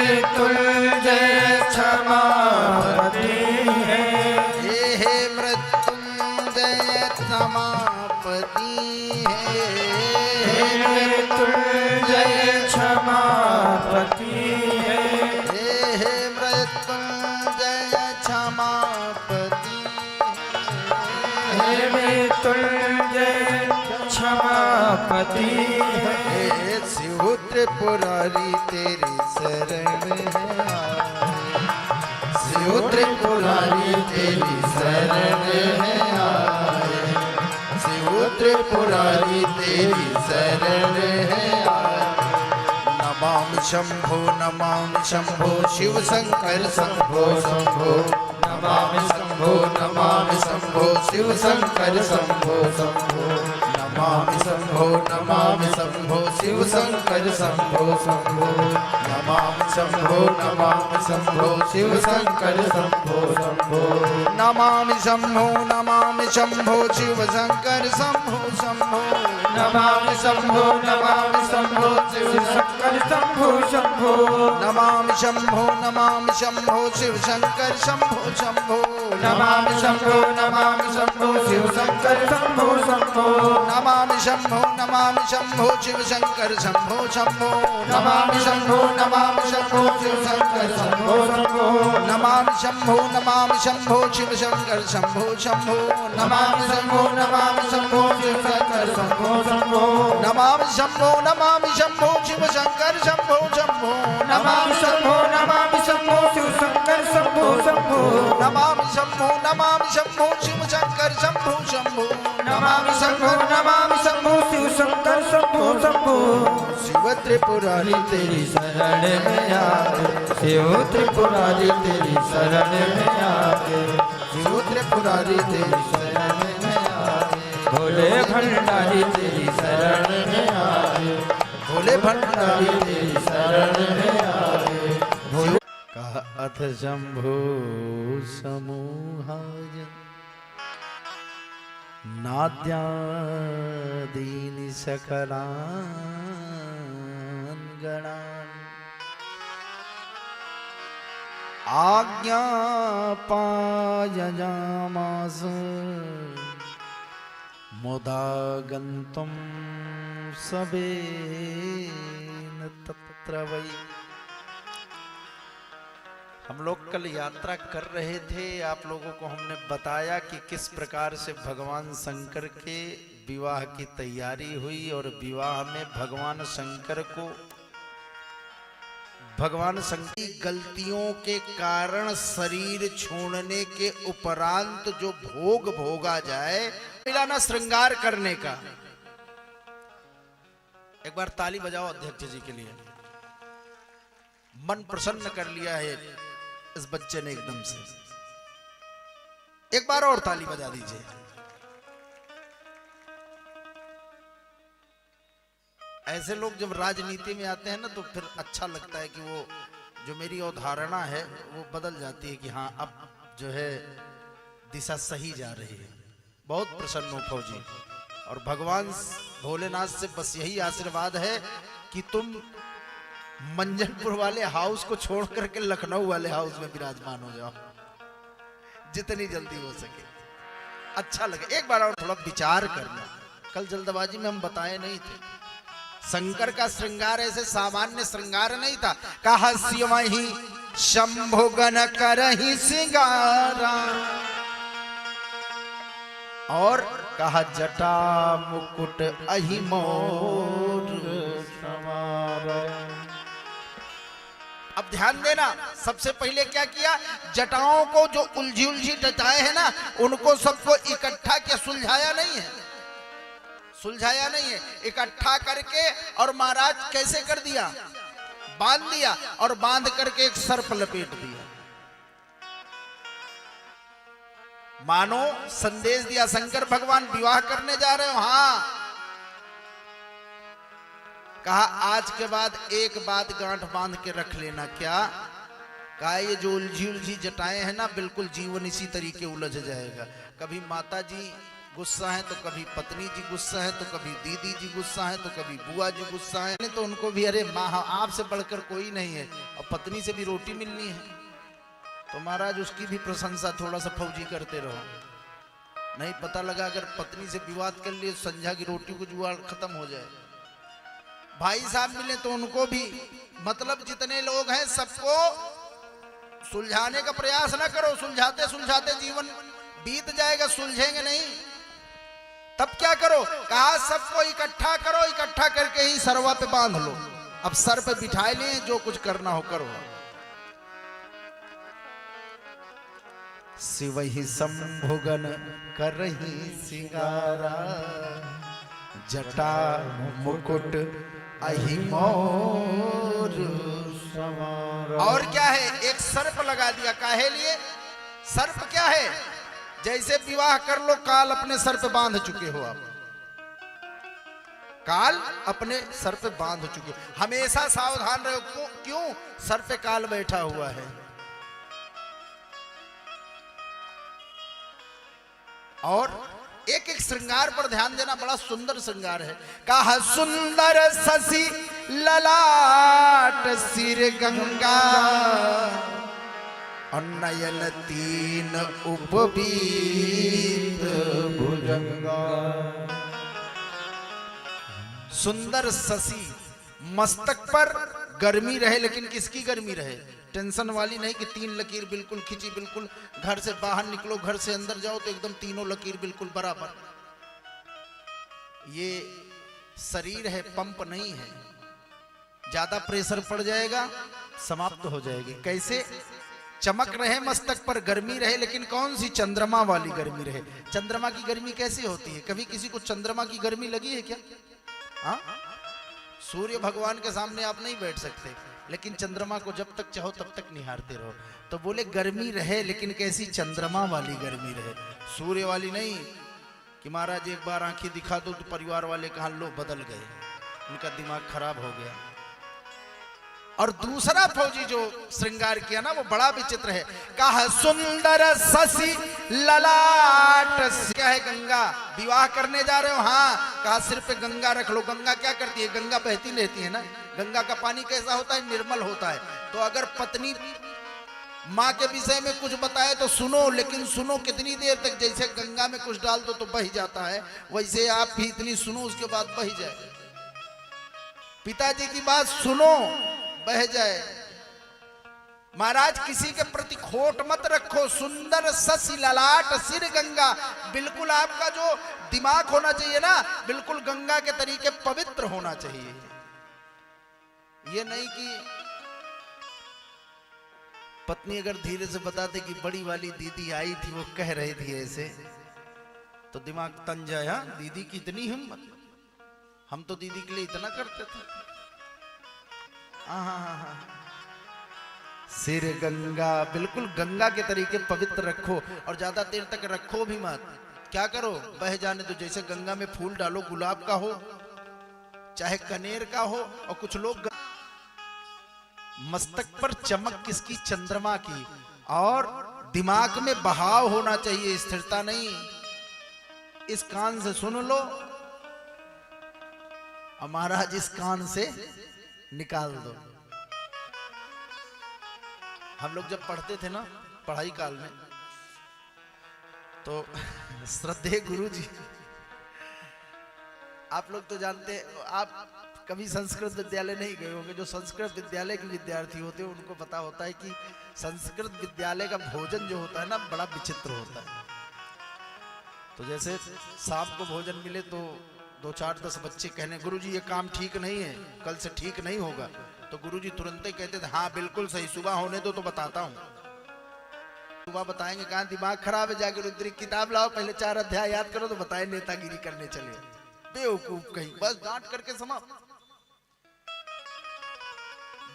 मृत्युंजय क्षमापति है। हे मृत्युंजय क्षमापति है। हे मृत्युंजय क्षमापति है। हे मृत्युंजय क्षमापति हे मृत्युंजय क्षमापति है। हे शिव त्रिपुरारी तेरी शरण है आए। शिव त्रिपुरारी तेरी शरण है आए। शिव त्रिपुरारी तेरी शरण है आए। नमामि शंभो नमामि शंभो शिव शंकर शंभो शंभो। नमामि शंभो नमामि शंभो शिव शंकर शंभो शंभो। नमामि शंभो नमामि शंभो शिव शंकर शंभो शंभो। नमामि शंभो नमामि शंभो शिव शंकर शंभो शंभो। नमामि शंभो नमामि शंभो शिव शंकर शंभो शंभो। नमामि शंभो नमामि शंभो शिव शंकर शंभो शंभो। नमामि शंभो नमामि शंभो शिव शंकर शंभो शंभो। नमामि शंभो नमामि शंभो शिव शंकर शंभो शंभो। नमामि शंभो नमामि शंभो शिव शंकर शंभो शंभो। नमामि शंभो नमामि शंभो शिव शंकर शंभो शंभो। नमामि शंभो नमामि शंभो शिव शंकर शंभो शंभो। नमामि शंभो नमामि शंभो शिव शंकर शंभो शंभो। नमामि शंभो नमामि शंभो शिव शंकर शंभो शंभो। नमामि शंभो नमामि शंभो शिव शंकर शंभो शंभो। नमामि शंभो नमामि शंभो शिव शंकर शंभो शंभो। नमामि शंभो नमामि शंभो शिव शंकर शंभो शंभो। शिव त्रिपुरारी तेरी शरण में आके शिव त्रिपुरारी तेरी शरण में आके। शिव त्रिपुरारी तेरी शरण में आए। भोले भंडारी तेरी शरण में आए। भोले भंडारी तेरी शरण में आए। कहत शंभो समूहाय नाद्यादीनि सकलान् गणान्। आज्ञापाययामास मुदा गन्तुं सवेन तत्र वै। हम लोग कल यात्रा कर रहे थे, आप लोगों को हमने बताया कि किस प्रकार से भगवान शंकर के विवाह की तैयारी हुई और विवाह में भगवान शंकर को भगवान शंकर की गलतियों के कारण शरीर छोड़ने के उपरांत जो भोग भोगा जाए, मिलाना श्रृंगार करने का। एक बार ताली बजाओ अध्यक्ष जी के लिए। मन प्रसन्न कर लिया है इस बच्चे ने एकदम से। एक बार और ताली बजा दीजिए। ऐसे लोग जब राजनीति में आते हैं ना तो फिर अच्छा लगता है कि वो जो मेरी अवधारणा है वो बदल जाती है कि हाँ अब जो है दिशा सही जा रही है। बहुत प्रसन्न हो फौजी। और भगवान भोलेनाथ से बस यही आशीर्वाद है कि तुम मंजनपुर वाले हाउस को छोड़ करके लखनऊ वाले हाउस में विराजमान हो जाओ जितनी जल्दी हो सके। अच्छा लगे। एक बार और थोड़ा विचार करना। कल जल्दबाजी में हम बताए नहीं थे। शंकर का श्रृंगार ऐसे सामान्य श्रृंगार नहीं था। कहा शिवहि शंभु गण करहि सिंगारा। और कहा जटा मुकुट अहि मोर समारा। अब ध्यान देना, सबसे पहले क्या किया, जटाओं को जो उलझी उलझी जटाएं हैं ना उनको सबको इकट्ठा किया। सुलझाया नहीं है, सुलझाया नहीं है, इकट्ठा करके और महाराज कैसे कर दिया, बांध दिया और बांध करके एक सर्प लपेट दिया। मानो संदेश दिया शंकर भगवान विवाह करने जा रहे हो। हाँ, कहा आज के बाद एक बात गांठ बांध के रख लेना। क्या कहा, ये जो उलझी उलझी जटाएं हैं ना बिल्कुल जीवन इसी तरीके उलझ जाएगा। कभी माता जी गुस्सा है तो कभी पत्नी जी गुस्सा है तो कभी दीदी जी गुस्सा है तो कभी बुआ जी गुस्सा है, तो उनको भी अरे माँ आपसे बढ़कर कोई नहीं है, और पत्नी से भी रोटी मिलनी है, तो महाराज उसकी भी प्रशंसा थोड़ा सा फौजी करते रहो। नहीं पता लगा अगर पत्नी से विवाद कर लिए संध्या की रोटी को जुगाड़ खत्म हो जाए। भाई साहब मिले तो उनको भी, मतलब जितने लोग हैं सबको सुलझाने का प्रयास ना करो, सुलझाते सुलझाते जीवन बीत जाएगा, सुलझेंगे नहीं। तब क्या करो, कहा सबको इकट्ठा करो, इकट्ठा करके ही सरवा पे बांध लो, अब सर पे बिठाए ले, जो कुछ करना हो करो। शिवहि संभोगन करहि सिंगारा, जटा मुकुट अहि मोर सवारा। और क्या है, एक सर्प लगा दिया, काहे लिए? सर्प क्या है? जैसे विवाह कर लो काल अपने सर पे बांध चुके हो आप, काल अपने सर पे बांध चुके हो। हमेशा सावधान रहो, क्यों? सर पे काल बैठा हुआ है। और एक एक श्रृंगार पर ध्यान देना, बड़ा सुंदर श्रृंगार है। कहा सुंदर शशि ललाट सिर गंगा, नयन तीन उपबीत भुजंगा। सुंदर शशि, मस्तक पर गर्मी रहे, लेकिन किसकी गर्मी रहे? टेंशन वाली नहीं कि तीन लकीर बिल्कुल खिंची, बिल्कुल घर से बाहर निकलो, घर से अंदर जाओ तो एकदम तीनों लकीर बिल्कुल बराबर। ये शरीर है, पंप नहीं है, ज्यादा प्रेशर पड़ जाएगा समाप्त हो जाएगी। कैसे? चमक रहे मस्तक पर, गर्मी रहे, लेकिन कौन सी? चंद्रमा वाली गर्मी रहे। चंद्रमा की गर्मी कैसी होती है? कभी किसी को चंद्रमा की गर्मी लगी है क्या? हाँ, सूर्य भगवान के सामने आप नहीं बैठ सकते, लेकिन चंद्रमा को जब तक चाहो तब तक निहारते रहो। तो बोले गर्मी रहे, लेकिन कैसी? चंद्रमा वाली गर्मी रहे, सूर्य वाली नहीं कि महाराज एक बार आंखें दिखा दो तो परिवार वाले कहा लो बदल गए, उनका दिमाग खराब हो गया। और दूसरा फौजी जो श्रृंगार किया ना, वो बड़ा विचित्र है। कहा सुंदर शशि ललाट, क्या है? गंगा। विवाह करने जा रहे हो? हाँ। कहा सिर पे गंगा रख लो। गंगा क्या करती है? गंगा बहती रहती है ना। गंगा का पानी कैसा होता है? निर्मल होता है। तो अगर पत्नी माँ के विषय में कुछ बताए तो सुनो, लेकिन सुनो कितनी देर तक? जैसे गंगा में कुछ डाल दो तो बह जाता है, वैसे आप भी इतनी सुनो, उसके बाद बह जाए। पिताजी की बात सुनो, बह जाए। महाराज किसी के प्रति खोट मत रखो। सुंदर शशि ललाट सिर गंगा, बिल्कुल आपका जो दिमाग होना चाहिए ना, बिल्कुल गंगा के तरीके पवित्र होना चाहिए। ये नहीं कि पत्नी अगर धीरे से बताते कि बड़ी वाली दीदी आई थी, वो कह रही थी ऐसे, तो दिमाग तन जाए। हाँ, दीदी की इतनी हिम्मत, हम तो दीदी के लिए इतना करते थे। सिर गंगा, बिल्कुल गंगा के तरीके पवित्र रखो, और ज्यादा देर तक रखो भी मत। क्या करो? बह जाने दो। जैसे गंगा में फूल डालो, गुलाब का हो चाहे कनेर का हो, और कुछ लोग मस्तक पर चमक किसकी? चंद्रमा की। और दिमाग में बहाव होना चाहिए, स्थिरता नहीं। इस कान से सुन लो, और महाराज इस कान से निकाल दो। हम लोग जब पढ़ते थे ना, पढ़ाई काल में, तो श्रद्धेय गुरु जी, आप लोग तो जानते, आप कभी संस्कृत विद्यालय नहीं गए होंगे। जो संस्कृत विद्यालय के विद्यार्थी होते हैं उनको पता होता है कि संस्कृत विद्यालय का भोजन जो होता है ना, बड़ा विचित्र होता है। तो जैसे शाम को भोजन मिले तो 2, 4, 10 बच्चे कहने, गुरुजी ये काम ठीक नहीं है, कल से ठीक नहीं होगा। तो गुरुजी तुरंत ही कहते थे, हाँ बिल्कुल सही, सुबह होने दो तो बताता हूँ। सुबह बताएंगे, कहाँ दिमाग खराब है, जाके रुद्री किताब लाओ, पहले 4 अध्याय याद करो तो बताए नेतागिरी करने चले। बेवकूफ कहीं, बस डांट करके समाप्त।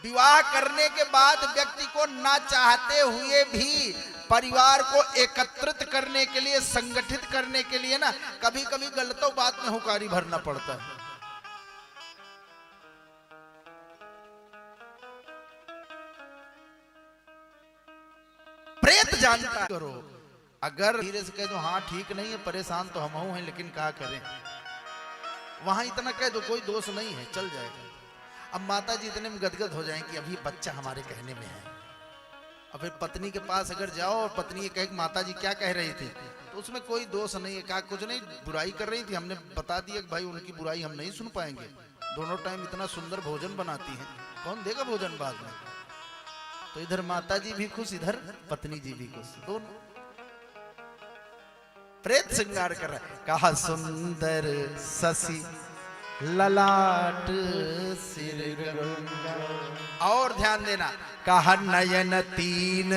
विवाह करने के बाद व्यक्ति को ना चाहते हुए भी परिवार को एकत्रित करने के लिए, संगठित करने के लिए ना, कभी कभी गलतों बात में हुकारी भरना पड़ता है। प्रेत जानता करो, अगर धीरे से कह दो हाँ ठीक नहीं है, परेशान तो हम हैं लेकिन क्या करें, वहां इतना कह दो कोई दोष नहीं है, चल जाएगा। अब माता जी इतने में गदगद हो जाएं कि अभी बच्चा हमारे कहने में है। अब फिर पत्नी के पास अगर जाओ और पत्नी ये कहे माता जी क्या कह रही थी, तो उसमें कोई दोष नहीं है, क्या कुछ नहीं, बुराई कर रही थी, हमने बता दिया कि भाई उनकी बुराई हम नहीं सुन पाएंगे, दोनों टाइम इतना सुंदर भोजन बनाती हैं, कौन देगा भोजन बाद में। तो इधर माता जी भी खुश, इधर पत्नी जी भी खुश, दोनों प्रेत श्रृंगार कर रहा है। कहा सुंदर ससी ललाट सिर गंगा। और ध्यान देना, कहा नयन तीन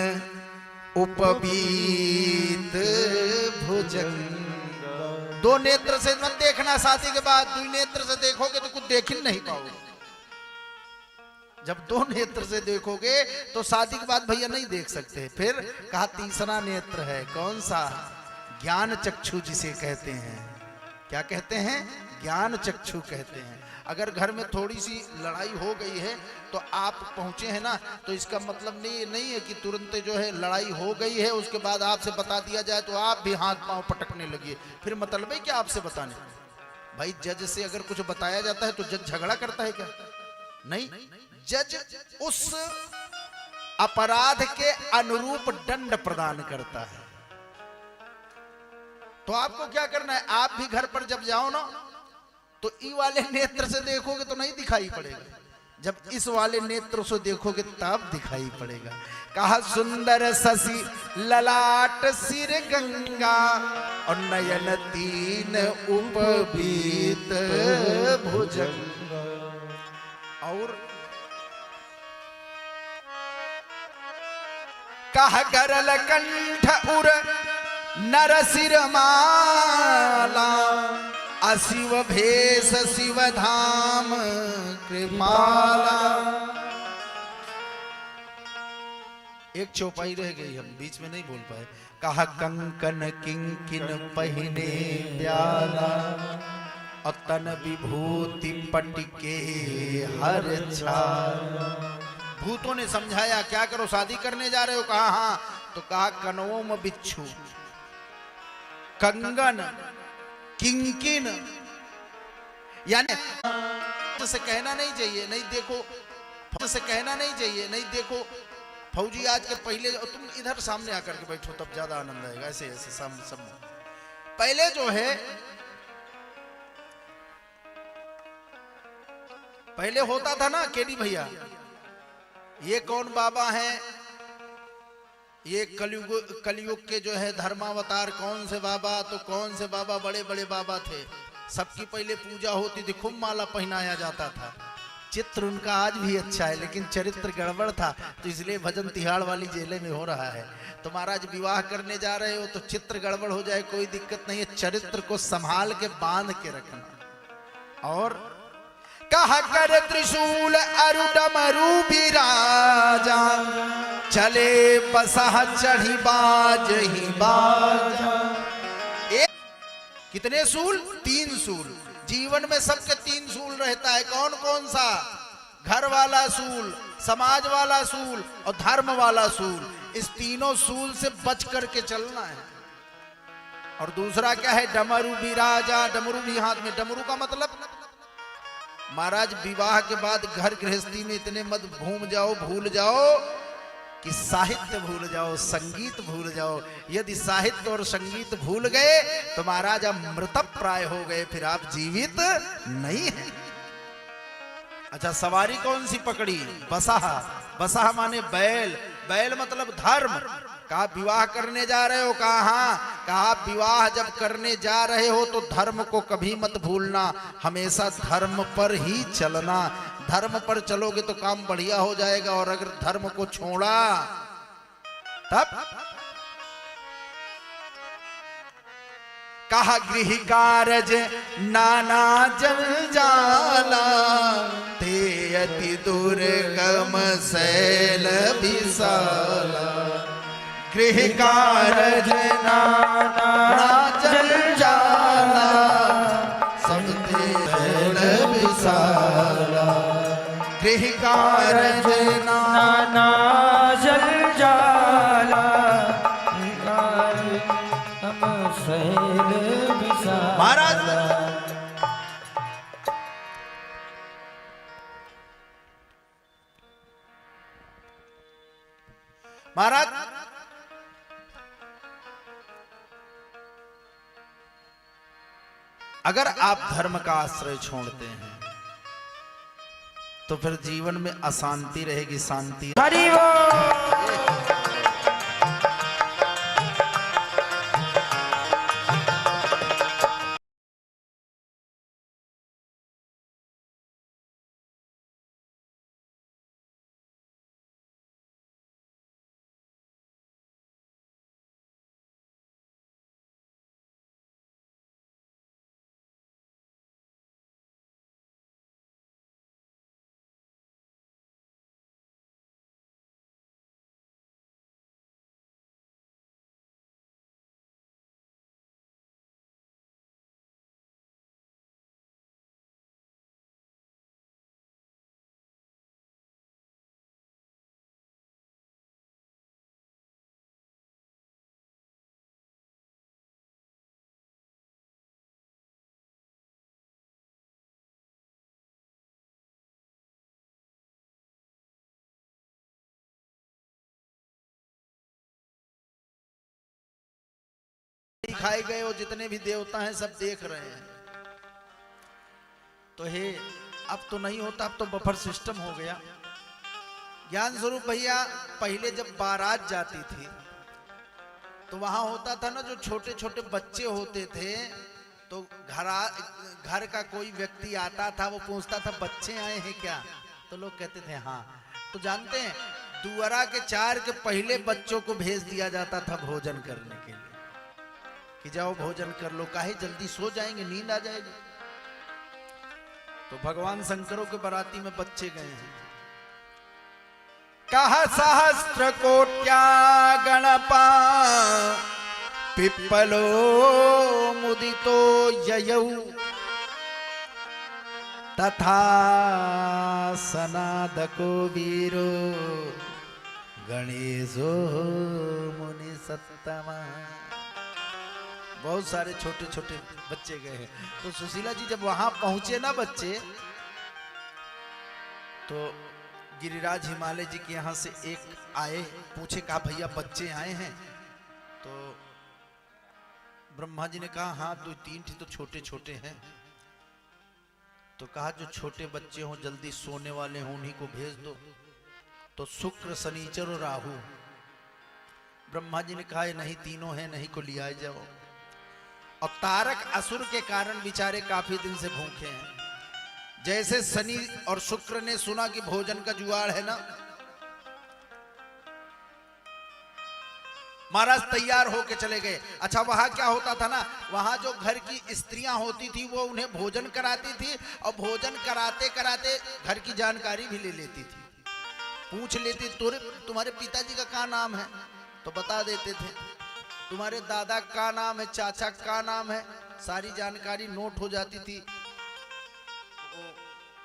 उपबीत भुजंग। दो नेत्र से मत देखना शादी के बाद, दो नेत्र से देखोगे तो कुछ देख ही नहीं पाओगे। जब दो नेत्र से देखोगे तो शादी के बाद भैया नहीं देख सकते। फिर कहा तीसरा नेत्र है, कौन सा? ज्ञान चक्षु जिसे कहते हैं। क्या कहते हैं? ज्ञान चक्षु कहते हैं। अगर घर में थोड़ी सी लड़ाई हो गई है तो आप पहुंचे हैं ना, तो इसका मतलब नहीं है कि तुरंत जो है लड़ाई हो गई है उसके बाद आपसे बता दिया जाए तो आप भी हाथ पांव पटकने लगिए, फिर मतलब है क्या आपसे बताने? भाई जज से अगर कुछ बताया जाता है तो जज झगड़ा करता है क्या? नहीं, जज उस अपराध के अनुरूप दंड प्रदान करता है। तो आपको क्या करना है, आप भी घर पर जब जाओ ना तो ई वाले नेत्र से देखोगे तो नहीं दिखाई पड़ेगा, जब इस वाले नेत्र से देखोगे तब दिखाई पड़ेगा। कहा सुंदर ससी ललाट सिर गंगा और नयन तीन उपबीत भुजंग। और कहा गरल कंठ उर नरसिर माला अशिव भेष शिव धाम कृपाला। एक चौपाई रह गई, हम बीच में नहीं बोल पाए। कहा कंकन किंकिन पहिने प्याला और तन विभूति पटके हर छाला। भूतों ने समझाया क्या करो, शादी करने जा रहे हो? कहा हाँ। तो कहा कनवों में बिच्छू, कंगन, किंकिन, यानी से कहना नहीं चाहिए नहीं देखो, से कहना नहीं चाहिए नहीं देखो। फौजी आज के पहले, तुम इधर सामने आकर के बैठो तब ज्यादा आनंद आएगा, ऐसे ऐसे सब पहले जो है, पहले होता था ना केडी भैया, ये कौन बाबा हैं, ये कलयुग के जो है धर्मावतार कौन से बाबा, तो कौन से बाबा बड़े बड़े बाबा थे, सबकी पहले पूजा होती थी, खूब माला पहनाया जाता था। चित्र उनका आज भी अच्छा है लेकिन चरित्र गड़बड़ था, तो इसलिए भजन तिहाड़ वाली जेले में हो रहा है। तो महाराज विवाह करने जा रहे हो तो चित्र गड़बड़ हो जाए कोई दिक्कत नहीं है, चरित्र को संभाल के बांध के रखना। और कहा कर त्रिशूल अरु डमरू बिराजा चले बसह चढ़ी बाज ही बाजा। कितने सूल? 3 सूल। जीवन में सबके 3 सूल रहता है, कौन कौन सा? घर वाला सूल, समाज वाला सूल और धर्म वाला सूल। इस तीनों सूल से बच करके चलना है। और दूसरा क्या है? डमरू बिराजा, डमरू भी हाथ में। डमरू का मतलब महाराज विवाह के बाद घर गृहस्थी में इतने मत घूम जाओ, भूल जाओ कि साहित्य भूल जाओ, संगीत भूल जाओ। यदि साहित्य और संगीत भूल गए तो महाराज आप मृतप्राय हो गए, फिर आप जीवित नहीं है। अच्छा, सवारी कौन सी पकड़ी? बसाहा। बसाहा माने बैल, बैल मतलब धर्म। कहा विवाह करने जा रहे हो? कहा हाँ। कहा विवाह जब करने जा रहे हो तो धर्म को कभी मत भूलना, हमेशा धर्म पर ही चलना। धर्म पर चलोगे तो काम बढ़िया हो जाएगा, और अगर धर्म को छोड़ा तब। कहा गृह कारज नाना जंजाला ते अति दुर्गम शैल विशाला। गृह कारज नाना जंजाला सब ते शैल विशाला। गृह कारज नाना जंजाला महाराज महाराज अगर आप धर्म का आश्रय छोड़ते हैं तो फिर जीवन में अशांति रहेगी, शांति। हरि बोल। खाए गए हो जितने भी देवता हैं सब देख रहे हैं, तो हे अब तो नहीं होता, अब तो बफर सिस्टम हो गया। ज्ञान स्वरूप भैया पहले जब बारात जाती थी तो वहां होता था ना, जो छोटे छोटे बच्चे होते थे तो घर का कोई व्यक्ति आता था, वो पूछता था बच्चे आए हैं क्या, तो लोग कहते थे हाँ। तो जानते हैं दुआरा के 4 के पहले बच्चों को भेज दिया जाता था भोजन करने के लिए कि जाओ भोजन कर लो, काहे जल्दी सो जाएंगे, नींद आ जाएगी। तो भगवान शंकरों के बाराती में बच्चे गए हैं। कहा सहस्त्र कोट्या गणपा पिप्पलो मुदितो ययौ तथा सनादको वीरो गणेशो मुनि सत्तमा। बहुत सारे छोटे छोटे बच्चे गए हैं। तो सुशीला जी जब वहां पहुंचे ना बच्चे, तो गिरिराज हिमालय जी के यहाँ से एक आए, पूछे कहा भैया बच्चे आए हैं, तो ब्रह्मा जी ने कहा हाँ 2-3 तो छोटे छोटे हैं। तो कहा जो छोटे बच्चे हों जल्दी सोने वाले हों उन्हीं को भेज दो। तो शुक्र शनिचर और राहु, ब्रह्मा जी ने कहा नहीं तीनों हैं, नहीं को लिया जाओ। और तारक असुर के कारण बेचारे काफी दिन से भूखे हैं। जैसे शनि और शुक्र ने सुना कि भोजन का जुगाड़ है ना, महाराज तैयार होके चले गए। अच्छा वहां क्या होता था ना, वहां जो घर की स्त्रियां होती थी वो उन्हें भोजन कराती थी, और भोजन कराते कराते घर की जानकारी भी ले लेती थी, पूछ लेती तुम्हारे पिताजी का क्या नाम है, तो बता देते थे। तुम्हारे दादा का नाम है, चाचा का नाम है, सारी जानकारी नोट हो जाती थी।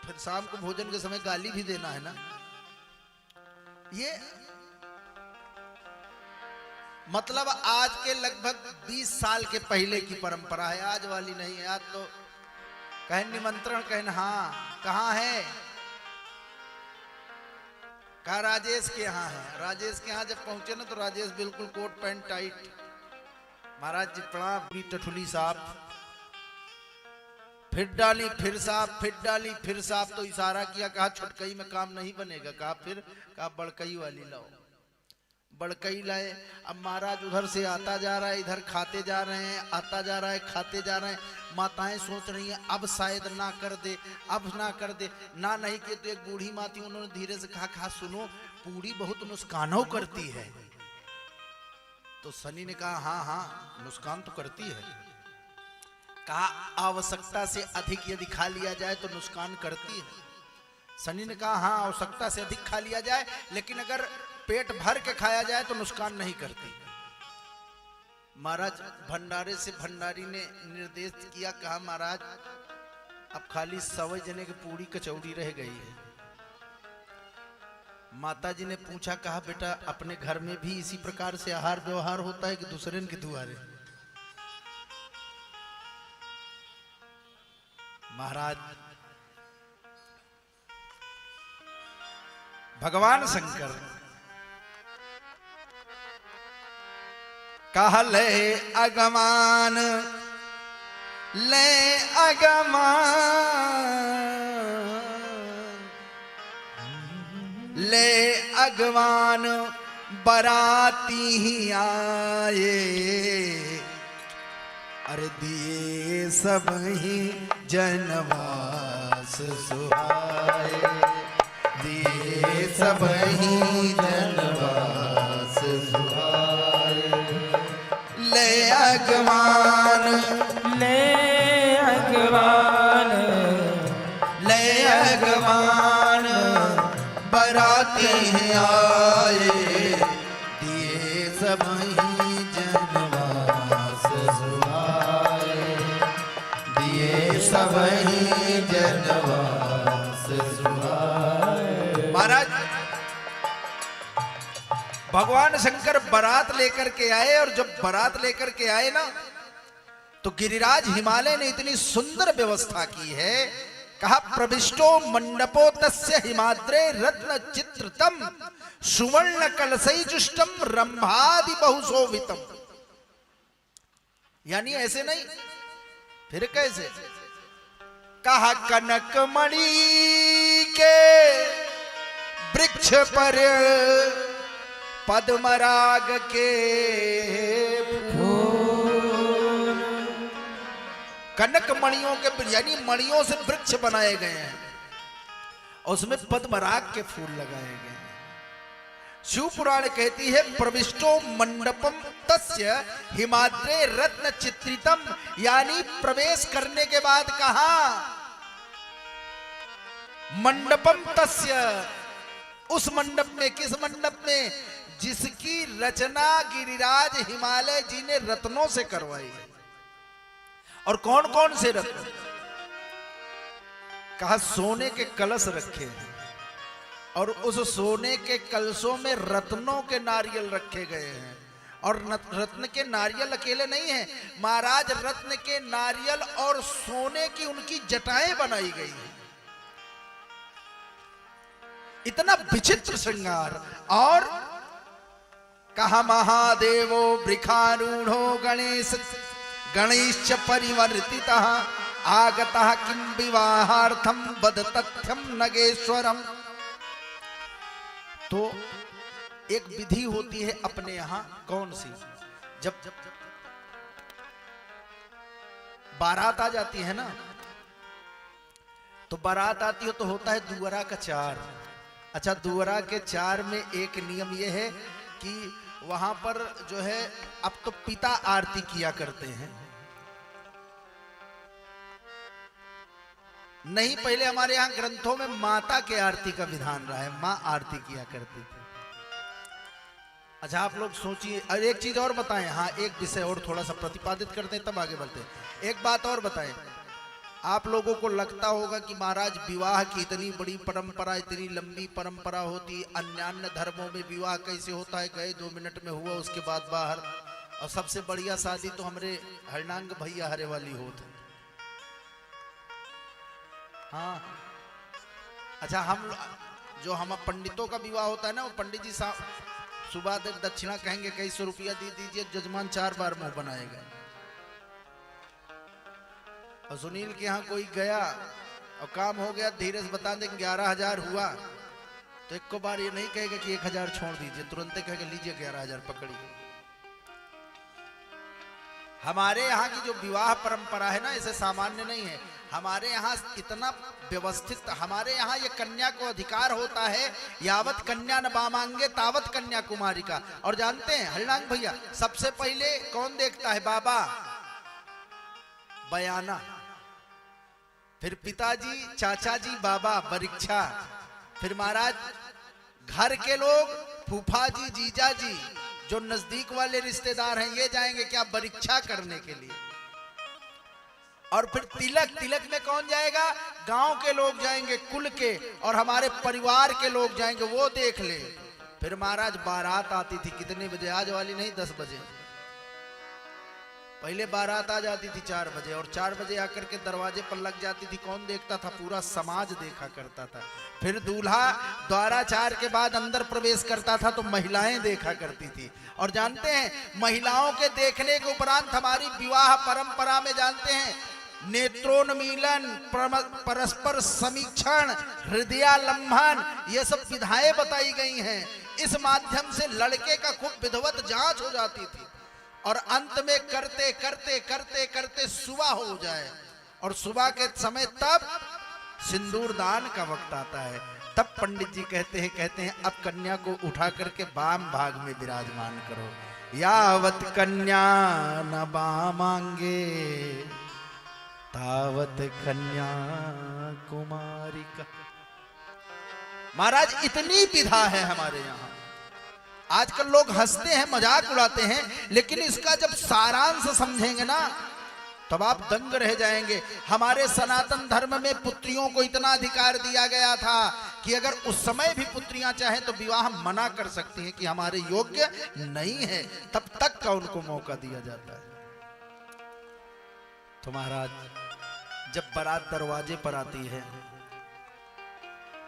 फिर शाम को भोजन के समय गाली भी देना है ना। ये मतलब आज के लगभग 20 साल के पहले की परंपरा है, आज वाली नहीं है। आज तो कहें निमंत्रण, कहें हाँ कहाँ है, कहा राजेश के यहाँ है। राजेश के यहाँ जब पहुंचे ना तो राजेश बिल्कुल कोट पैंट टाइट, महाराज जी प्रणाम, पूरी टठुली साहब, फिर डाली फिर साफ, फिर डाली फिर साफ। तो इशारा किया, कहा छुटकई में काम नहीं बनेगा, कहा फिर, कहा बड़कई वाली लाओ। बड़कई लाए। अब महाराज उधर से आता जा रहा है, इधर खाते जा रहे हैं, आता जा रहा है खाते जा रहे हैं। माताएं सोच रही हैं अब शायद ना कर दे, अब ना कर दे, ना नहीं किए तो एक बूढ़ी माँ थी, उन्होंने धीरे से कहा कहा सुनो पूरी बहुत नुकसानो करती है। तो शनि ने कहा हाँ हाँ नुकसान तो करती है। कहा आवश्यकता से अधिक यदि खा लिया जाए तो नुकसान करती है। शनि ने कहा हाँ आवश्यकता से अधिक खा लिया जाए, लेकिन अगर पेट भर के खाया जाए तो नुकसान नहीं करती। महाराज भंडारे से भंडारी ने निर्देश किया, कहा महाराज अब खाली 100 जने की पूरी कचौड़ी रह गई है। माता जी ने पूछा, कहा बेटा अपने घर में भी इसी प्रकार से आहार व्यवहार होता है कि दूसरे के दुआरे? महाराज भगवान शंकर कहले अगमान ले अगमान बराती ही आए, अरे दिए सब ही जनवास सुहाए, दिए सब ही जनवास सुहाए। ले अगमान ले अगवान ले अगमान बराती आए, दिए सब ही जनवास सुहाए, दिए सब ही जनवास सुहाए। महाराज भगवान शंकर बारात लेकर के आए, और जब बारात लेकर के आए ना, तो गिरिराज हिमालय ने इतनी सुंदर व्यवस्था की है। कहा प्रविष्टो मंडपो तस्य हिमाद्रे रत्न चित्रतम सुवर्ण कलशैजुष्टम रंभादि बहुशोभितम। यानी ऐसे नहीं, फिर कैसे? कहा कनक मणि के वृक्ष पर पद्मराग के कनक मणियों के, यानी मणियों से वृक्ष बनाए गए हैं और उसमें पद्मराग के फूल लगाए गए हैं। शिव पुराण कहती है प्रविष्टो मंडपम तस्य हिमाद्रे रत्न चित्रितम, यानी प्रवेश करने के बाद कहा मंडपम तस्य, उस मंडप में, किस मंडप में? जिसकी रचना गिरिराज हिमालय जी ने रत्नों से करवाई है। और कौन कौन से रत्न? कहा सोने के कलश रखे हैं, और उस सोने के कलशों में रत्नों के नारियल रखे गए हैं। और रत्न के नारियल अकेले नहीं है महाराज, रत्न के नारियल और सोने की उनकी जटाएं बनाई गई है। इतना विचित्र श्रृंगार। और कहा महादेवो वृखारूढ़ो गणेश गणेश परिवर्तितः आगतः किं विवाहार्थम वद तथ्यम नगेश्वरम। तो एक विधि होती है अपने यहां, कौन सी? जब बारात आ जाती है ना, तो बारात आती हो तो होता है दुअरा का चार। अच्छा, दुअरा के चार में एक नियम यह है कि वहां पर जो है, अब तो पिता आरती किया करते हैं, नहीं पहले हमारे यहां ग्रंथों में माता के आरती का विधान रहा है, मां आरती किया करती थी। अच्छा आप लोग सोचिए, और एक चीज और बताएं, हाँ एक विषय और थोड़ा सा प्रतिपादित करते हैं तब आगे बढ़ते हैं। एक बात और बताएं, आप लोगों को लगता होगा कि महाराज विवाह की इतनी बड़ी परंपरा, इतनी लंबी परंपरा होती, अन्य धर्मों में विवाह कैसे होता है, गए 2 मिनट में हुआ उसके बाद बाहर, और सबसे बढ़िया शादी तो हमारे हरनांग भैया हरे वाली होती। हाँ अच्छा, हम पंडितों का विवाह होता है ना, वो पंडित जी सुबह तक दक्षिणा कहेंगे, कई 100 रुपया दे दीजिए, जजमान 4 बार मुंह बनाएगा। और सुनील के यहाँ कोई गया और काम हो गया, धीरे से बता देंगे 11,000 हुआ, तो एक को बार ये नहीं कहेगा कि 1,000 छोड़ दीजिए, तुरंत कहेगा लीजिए 11,000 पकड़िए। हमारे यहाँ की जो विवाह परंपरा है ना, ऐसे सामान्य नहीं है। हमारे यहाँ इतना व्यवस्थित, हमारे यहाँ ये कन्या को अधिकार होता है, यावत कन्या न बामांगे तावत कन्या कुमारी का। और जानते हैं हरिनांग भैया, सबसे पहले कौन देखता है? बाबा बयाना, फिर पिताजी, चाचा जी, बाबा परीक्षा, फिर महाराज घर के लोग, फूफा जी, जीजा जी, जो नजदीक वाले रिश्तेदार हैं, ये जाएंगे क्या? परीक्षा करने के लिए। और फिर तिलक, तिलक में कौन जाएगा? गांव के लोग जाएंगे, कुल के, और हमारे परिवार के लोग जाएंगे, वो देख ले। फिर महाराज बारात आती थी कितने बजे? आज वाली नहीं, 10 बजे। पहले बारात आ जाती थी 4 बजे और 4 बजे आकर के दरवाजे पर लग जाती थी। कौन देखता था? पूरा समाज देखा करता था। फिर दूल्हा द्वाराचार के बाद अंदर प्रवेश करता था तो महिलाएं देखा करती थी। और जानते हैं, महिलाओं के देखने के उपरांत हमारी विवाह परंपरा में जानते हैं नेत्रोन्मीलन, परस्पर समीक्षण, हृदयालंबन, ये सब विधाएं बताई गई हैं। इस माध्यम से लड़के का खूब विधिवत जांच हो जाती थी और अंत में करते करते करते करते सुबह हो जाए और सुबह के समय तब सिंदूर दान का वक्त आता है। तब पंडित जी कहते हैं अब कन्या को उठा करके वाम भाग में विराजमान करो। यावत कन्या न वामांगे तावत कन्या कुमारिका। महाराज इतनी विधा है हमारे यहाँ। आजकल लोग हंसते हैं, मजाक उड़ाते हैं, लेकिन इसका जब सारांश समझेंगे ना तब आप दंग रह जाएंगे। हमारे सनातन धर्म में पुत्रियों को इतना अधिकार दिया गया था कि अगर उस समय भी पुत्रियां चाहें तो विवाह मना कर सकती हैं कि हमारे योग्य नहीं है, तब तक का उनको मौका दिया जाता है। तो महाराज जब बारात दरवाजे पर आती है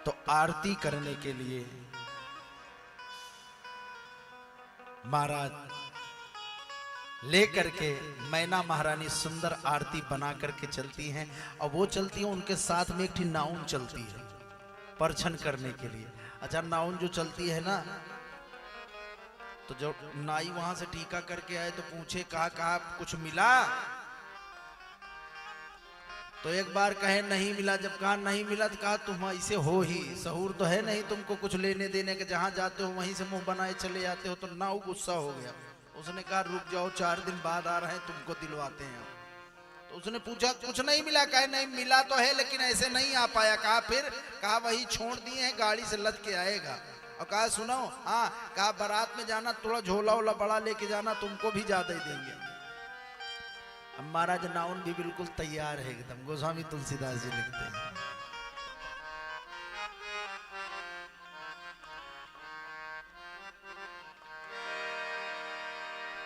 तो आरती करने के लिए महाराज लेकर के मैना महारानी सुंदर आरती बना करके चलती हैं और वो चलती है, उनके साथ में एक ठी नाउन चलती है परछन करने के लिए। अच्छा, नाउन जो चलती है ना, तो जब नाई वहां से टीका करके आए तो पूछे कहा कुछ मिला? तो एक बार कहे नहीं मिला। जब कहा नहीं मिला तो कहा तुम ऐसे हो ही, सहूर तो है नहीं तुमको कुछ लेने देने के, जहां जाते हो वहीं से मुंह बनाए चले जाते हो। तो ना वो गुस्सा हो गया। उसने कहा रुक जाओ, 4 दिन बाद आ रहे हैं, तुमको दिलवाते हैं। तो उसने पूछा कुछ नहीं मिला? कहे नहीं मिला तो है लेकिन ऐसे नहीं आ पाया। कहा फिर? कहा वही छोड़ दिए हैं, गाड़ी से लद के आएगा। और कहा सुनो, हाँ, कहा बारात में जाना थोड़ा झोला वोला बड़ा लेके जाना, तुमको भी ज्यादा ही देंगे। अब महाराज नाउन भी बिल्कुल तैयार है एकदम। गोस्वामी तुलसीदास जी लिखते हैं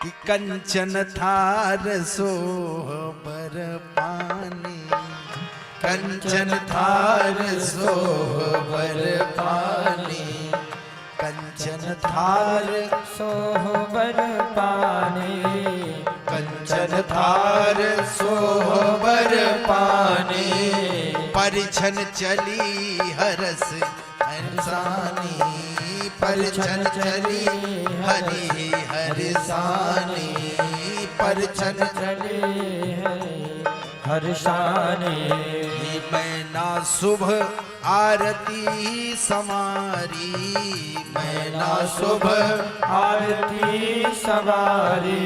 कि कंचन थार सोहबर पानी, कंचन थार सोहबर पानी, कंचन थार सोहबर पानी, कंचन थार सोहबर पानी, परिछन चली हरस हरसानी, परिछन चली हरि हरसानी, परिछन चली हर्षानी। मैना शुभ आरती समारी, मैना शुभ आरती सवारी,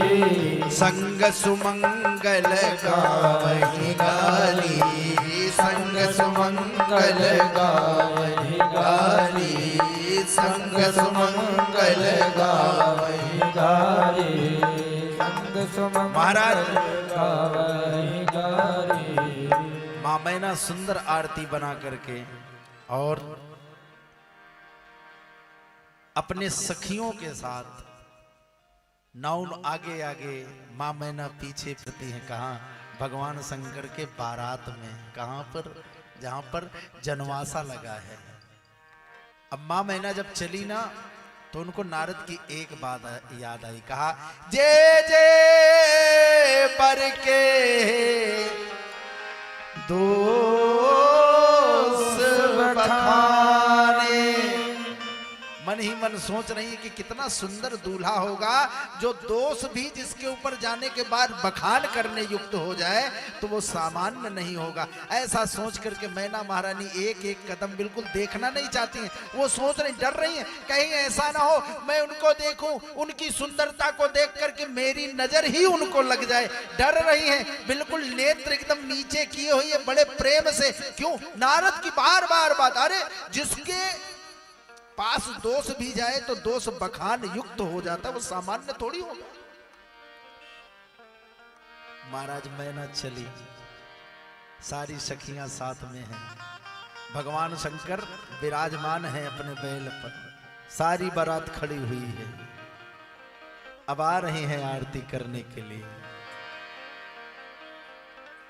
संग सुमंगल गावहि गाली, संग सुमंगल गावहि गाली, संग सुमंगल गावहि गारी, संग सुमंगल महाराज गावहि गारी। माँ मैना सुंदर आरती बना करके और अपने सखियों के साथ नाउन आगे आगे, माँ मैना पीछे फिरती है। कहाँ? भगवान शंकर के बारात में। कहाँ पर? जहां पर जनवासा लगा है। अब माँ मैना जब चली ना तो उनको नारद की एक बात याद आई। कहा जे जे बर के दोष बखाने। मन ही मन सोच रही है कि कितना सुंदर दूल्हा होगा जो दोष भी जिसके ऊपर जाने के बाद बखान करने युक्त हो जाए तो वो सामान्य नहीं होगा। ऐसा सोच करके मैना महारानी एक एक कदम बिल्कुल देखना नहीं चाहती हैं। वो सोच रही, डर रही हैं कहीं ऐसा ना हो मैं उनको देखूं, उनकी सुंदरता को देख करके मेरी नजर ही उनको लग जाए। डर रही हैं, बिल्कुल नेत्र एकदम नीचे किए हुई है बड़े प्रेम से। क्यों? नारद की बार बार बात। अरे जिसके पास दोष भी जाए तो दोष बखान युक्त हो जाता, वो सामान्य थोड़ी होगा। महाराज मैना चली, सारी सखियां साथ में हैं, भगवान शंकर विराजमान है अपने बैल पर, सारी बारात खड़ी हुई है। अब आ रहे हैं आरती करने के लिए।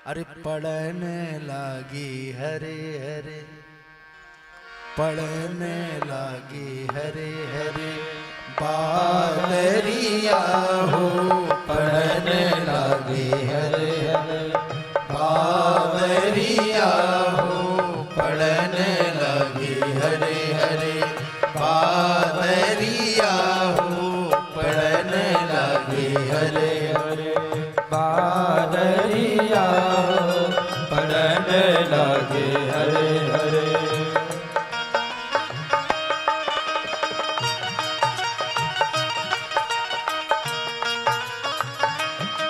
अरे पढ़ने लागी हरे हरे, पढ़ने लागी हरे हरे बादरिया हो, पढ़ने लागे हरे हरे बादरिया हो, पढ़ने लागी हरे हरे बादरिया हो, पढ़ने लागी हरे हरे बादरिया हो, पढ़ने लागे हरे हरे।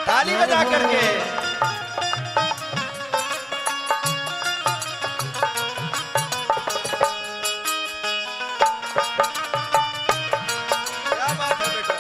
ताली बजा करके क्या बात है बेटा,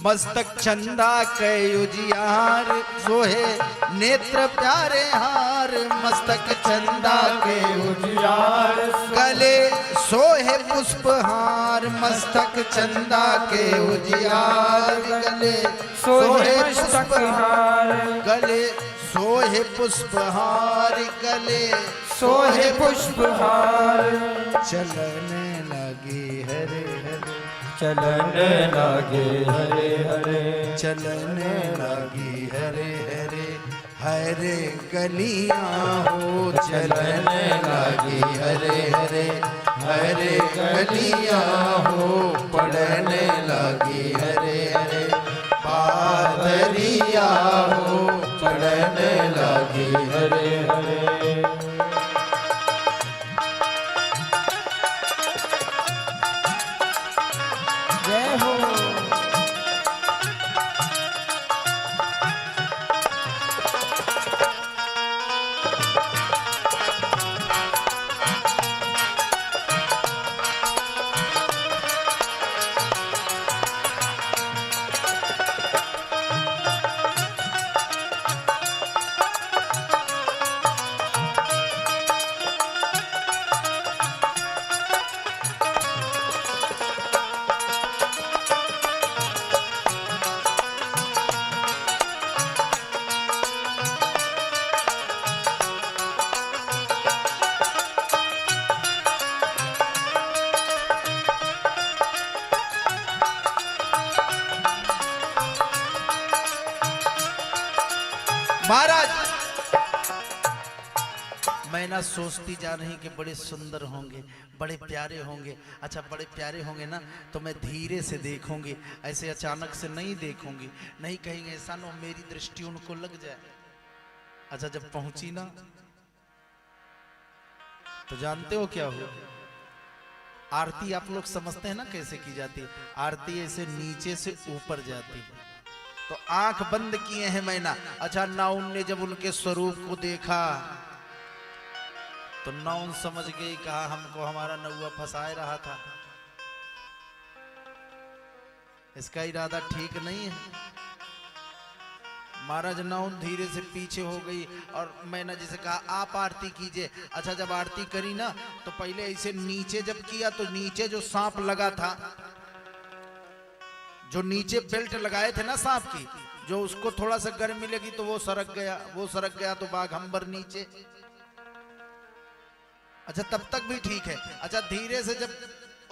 मस्तक चंदा के उजियार सोहे नेत्र प्यारे हार, मस्तक चंदा के उजियार गले सोहे पुष्पहार, मस्तक चंदा के उजियार गले सोहे पुष्पहार, गले सोहे पुष्पहार, गले सोहे पुष्पहार, चलने लगी हरे हरे, चलने लागे हरे हरे, चलने लगी हरे हरे हरे गलियां हो, चलने लगी हरे हरे हरे गलियां हो, पढ़ने लगी हरे हरे बादरिया हो, पढ़ने लगी हरे हरे। जय हो। महाराज मैं ना सोचती जा रही कि बड़े सुंदर होंगे, बड़े प्यारे होंगे। अच्छा बड़े प्यारे होंगे ना तो मैं धीरे से देखूंगी, ऐसे अचानक से नहीं देखूंगी, नहीं कहेंगे ऐसा ना मेरी दृष्टि उनको लग जाए। अच्छा जब पहुंची ना तो जानते हो क्या हुआ? आरती आप लोग समझते हैं ना कैसे की जाती है? आरती ऐसे नीचे से ऊपर जाती है, तो आंख बंद किए हैं मैना। अच्छा नाउन ने जब उनके स्वरूप को देखा तो नाउन समझ गई, कहा हमको हमारा नौआ फंसाए रहा था, इसका इरादा ठीक नहीं है। महाराज नाउन धीरे से पीछे हो गई और मैंने जैसे कहा आप आरती कीजिए। अच्छा जब आरती करी ना तो पहले ऐसे नीचे जब किया तो नीचे जो सांप लगा था, जो नीचे बेल्ट लगाए थे ना सांप की, जो उसको थोड़ा सा गर्मी लगी तो वो सरक गया तो बाघ अंबर नीचे। अच्छा तब तक भी ठीक है। अच्छा धीरे से जब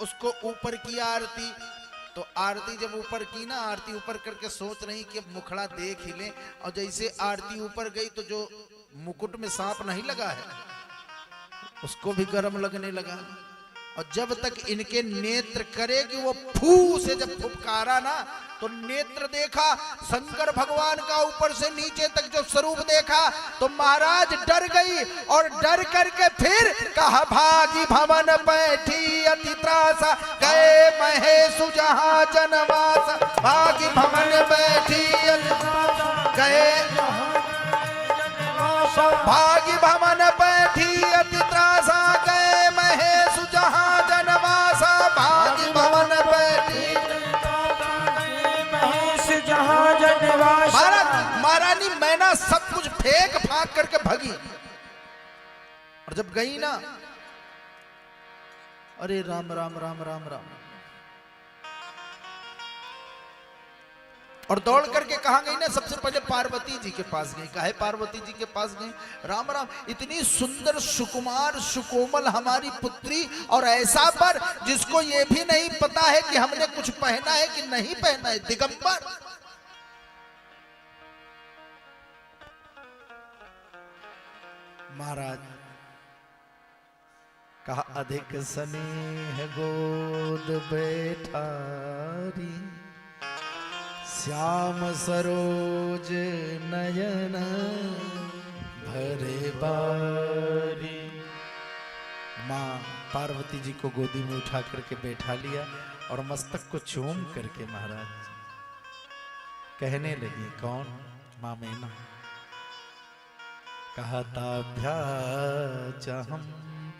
उसको ऊपर किया आरती, तो आरती जब ऊपर की ना, आरती ऊपर करके सोच रही कि अब मुखड़ा देख ही ले, और जैसे आरती ऊपर गई तो जो मुकुट में सांप नहीं लगा है उसको भी गर्म लगने लगा। और जब तक इनके नेत्र करे कि वो फू से जब फुफकारा ना तो नेत्र देखा शंकर भगवान का, ऊपर से नीचे तक जो स्वरूप देखा तो महाराज डर गई और डर करके फिर कहा भागी भवन बैठी अति त्रासा गए महेशु जहां जनवास। भागी भवन बैठी गए भागी भवन बैठी अति त्रासा गए महेश फेंक फाक करके भगी। और जब गई ना, अरे राम राम राम राम राम, और दौड़ करके कहां गई ना, सबसे पहले पार्वती जी के पास गई। काहे पार्वती जी के पास गई? राम राम, इतनी सुंदर सुकुमार सुकोमल हमारी पुत्री, और ऐसा पर जिसको ये भी नहीं पता है कि हमने कुछ पहना है कि नहीं पहना है, दिगंबर। महाराज कहा, अधिक स्नेह गोद बैठारी, श्याम सरोज नयन भरे बारी। माँ पार्वती जी को गोदी में उठा करके बैठा लिया और मस्तक को चूम करके महाराज कहने लगी, कौन? माँ मैना। कहा, ताभ्याचहं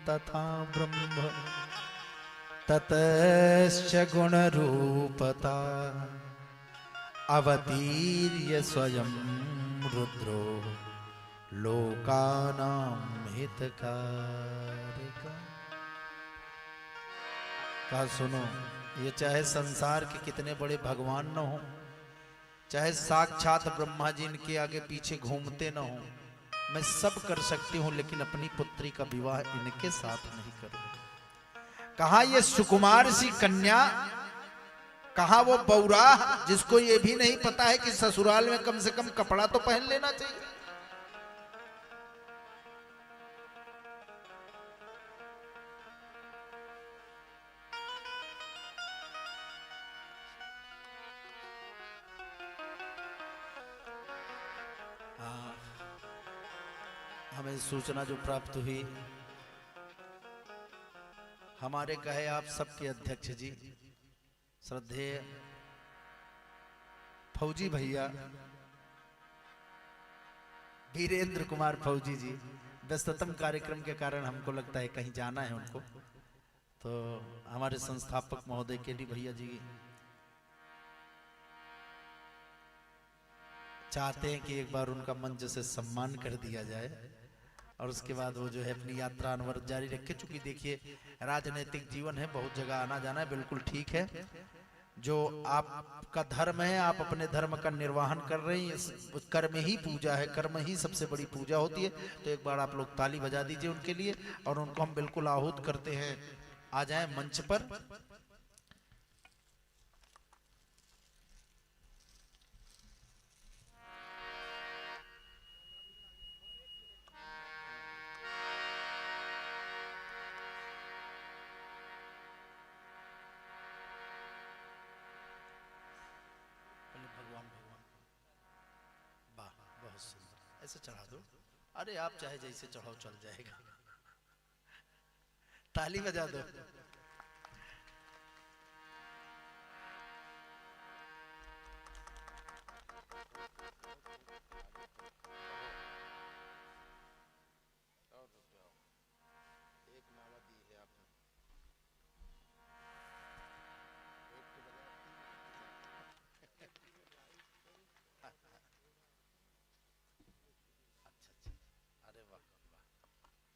तथा ब्रह्म ततश्च गुण रूपता, अवतीर्य स्वयं रुद्रो लोकानां हितकारका। कहा, सुनो, ये चाहे संसार के कितने बड़े भगवान न हो, चाहे साक्षात ब्रह्मा जी इनके आगे पीछे घूमते न हो, मैं सब कर सकती हूं, लेकिन अपनी पुत्री का विवाह इनके साथ नहीं करूंगी। कहा, ये सुकुमार सी कन्या, कहा वो बौरा जिसको ये भी नहीं पता है कि ससुराल में कम से कम कपड़ा तो पहन लेना चाहिए। हमें सूचना जो प्राप्त हुई, हमारे कहे आप सबके अध्यक्ष जी श्रद्धेय फौजी भैया वीरेंद्र कुमार फौजी जी, व्यस्ततम कार्यक्रम के कारण हमको लगता है कहीं जाना है उनको, तो हमारे संस्थापक महोदय के डी भैया जी चाहते हैं कि एक बार उनका मंच से सम्मान कर दिया जाए, और उसके बाद वो जो है अपनी यात्रा अनवरत जारी रखे। चूंकि देखिए राजनीतिक जीवन है, बहुत जगह आना जाना है, बिल्कुल ठीक है। जो आपका धर्म है, आप अपने धर्म का निर्वहन कर रहे हैं, कर्म ही पूजा है, कर्म ही सबसे बड़ी पूजा होती है। तो एक बार आप लोग ताली बजा दीजिए उनके लिए, और उनको हम बिल्कुल आहूत करते हैं, आ जाएं मंच पर। ऐसे चढ़ा दो, अरे आप चाहे जैसे चढ़ाओ चल जाएगा, ताली बजा दो।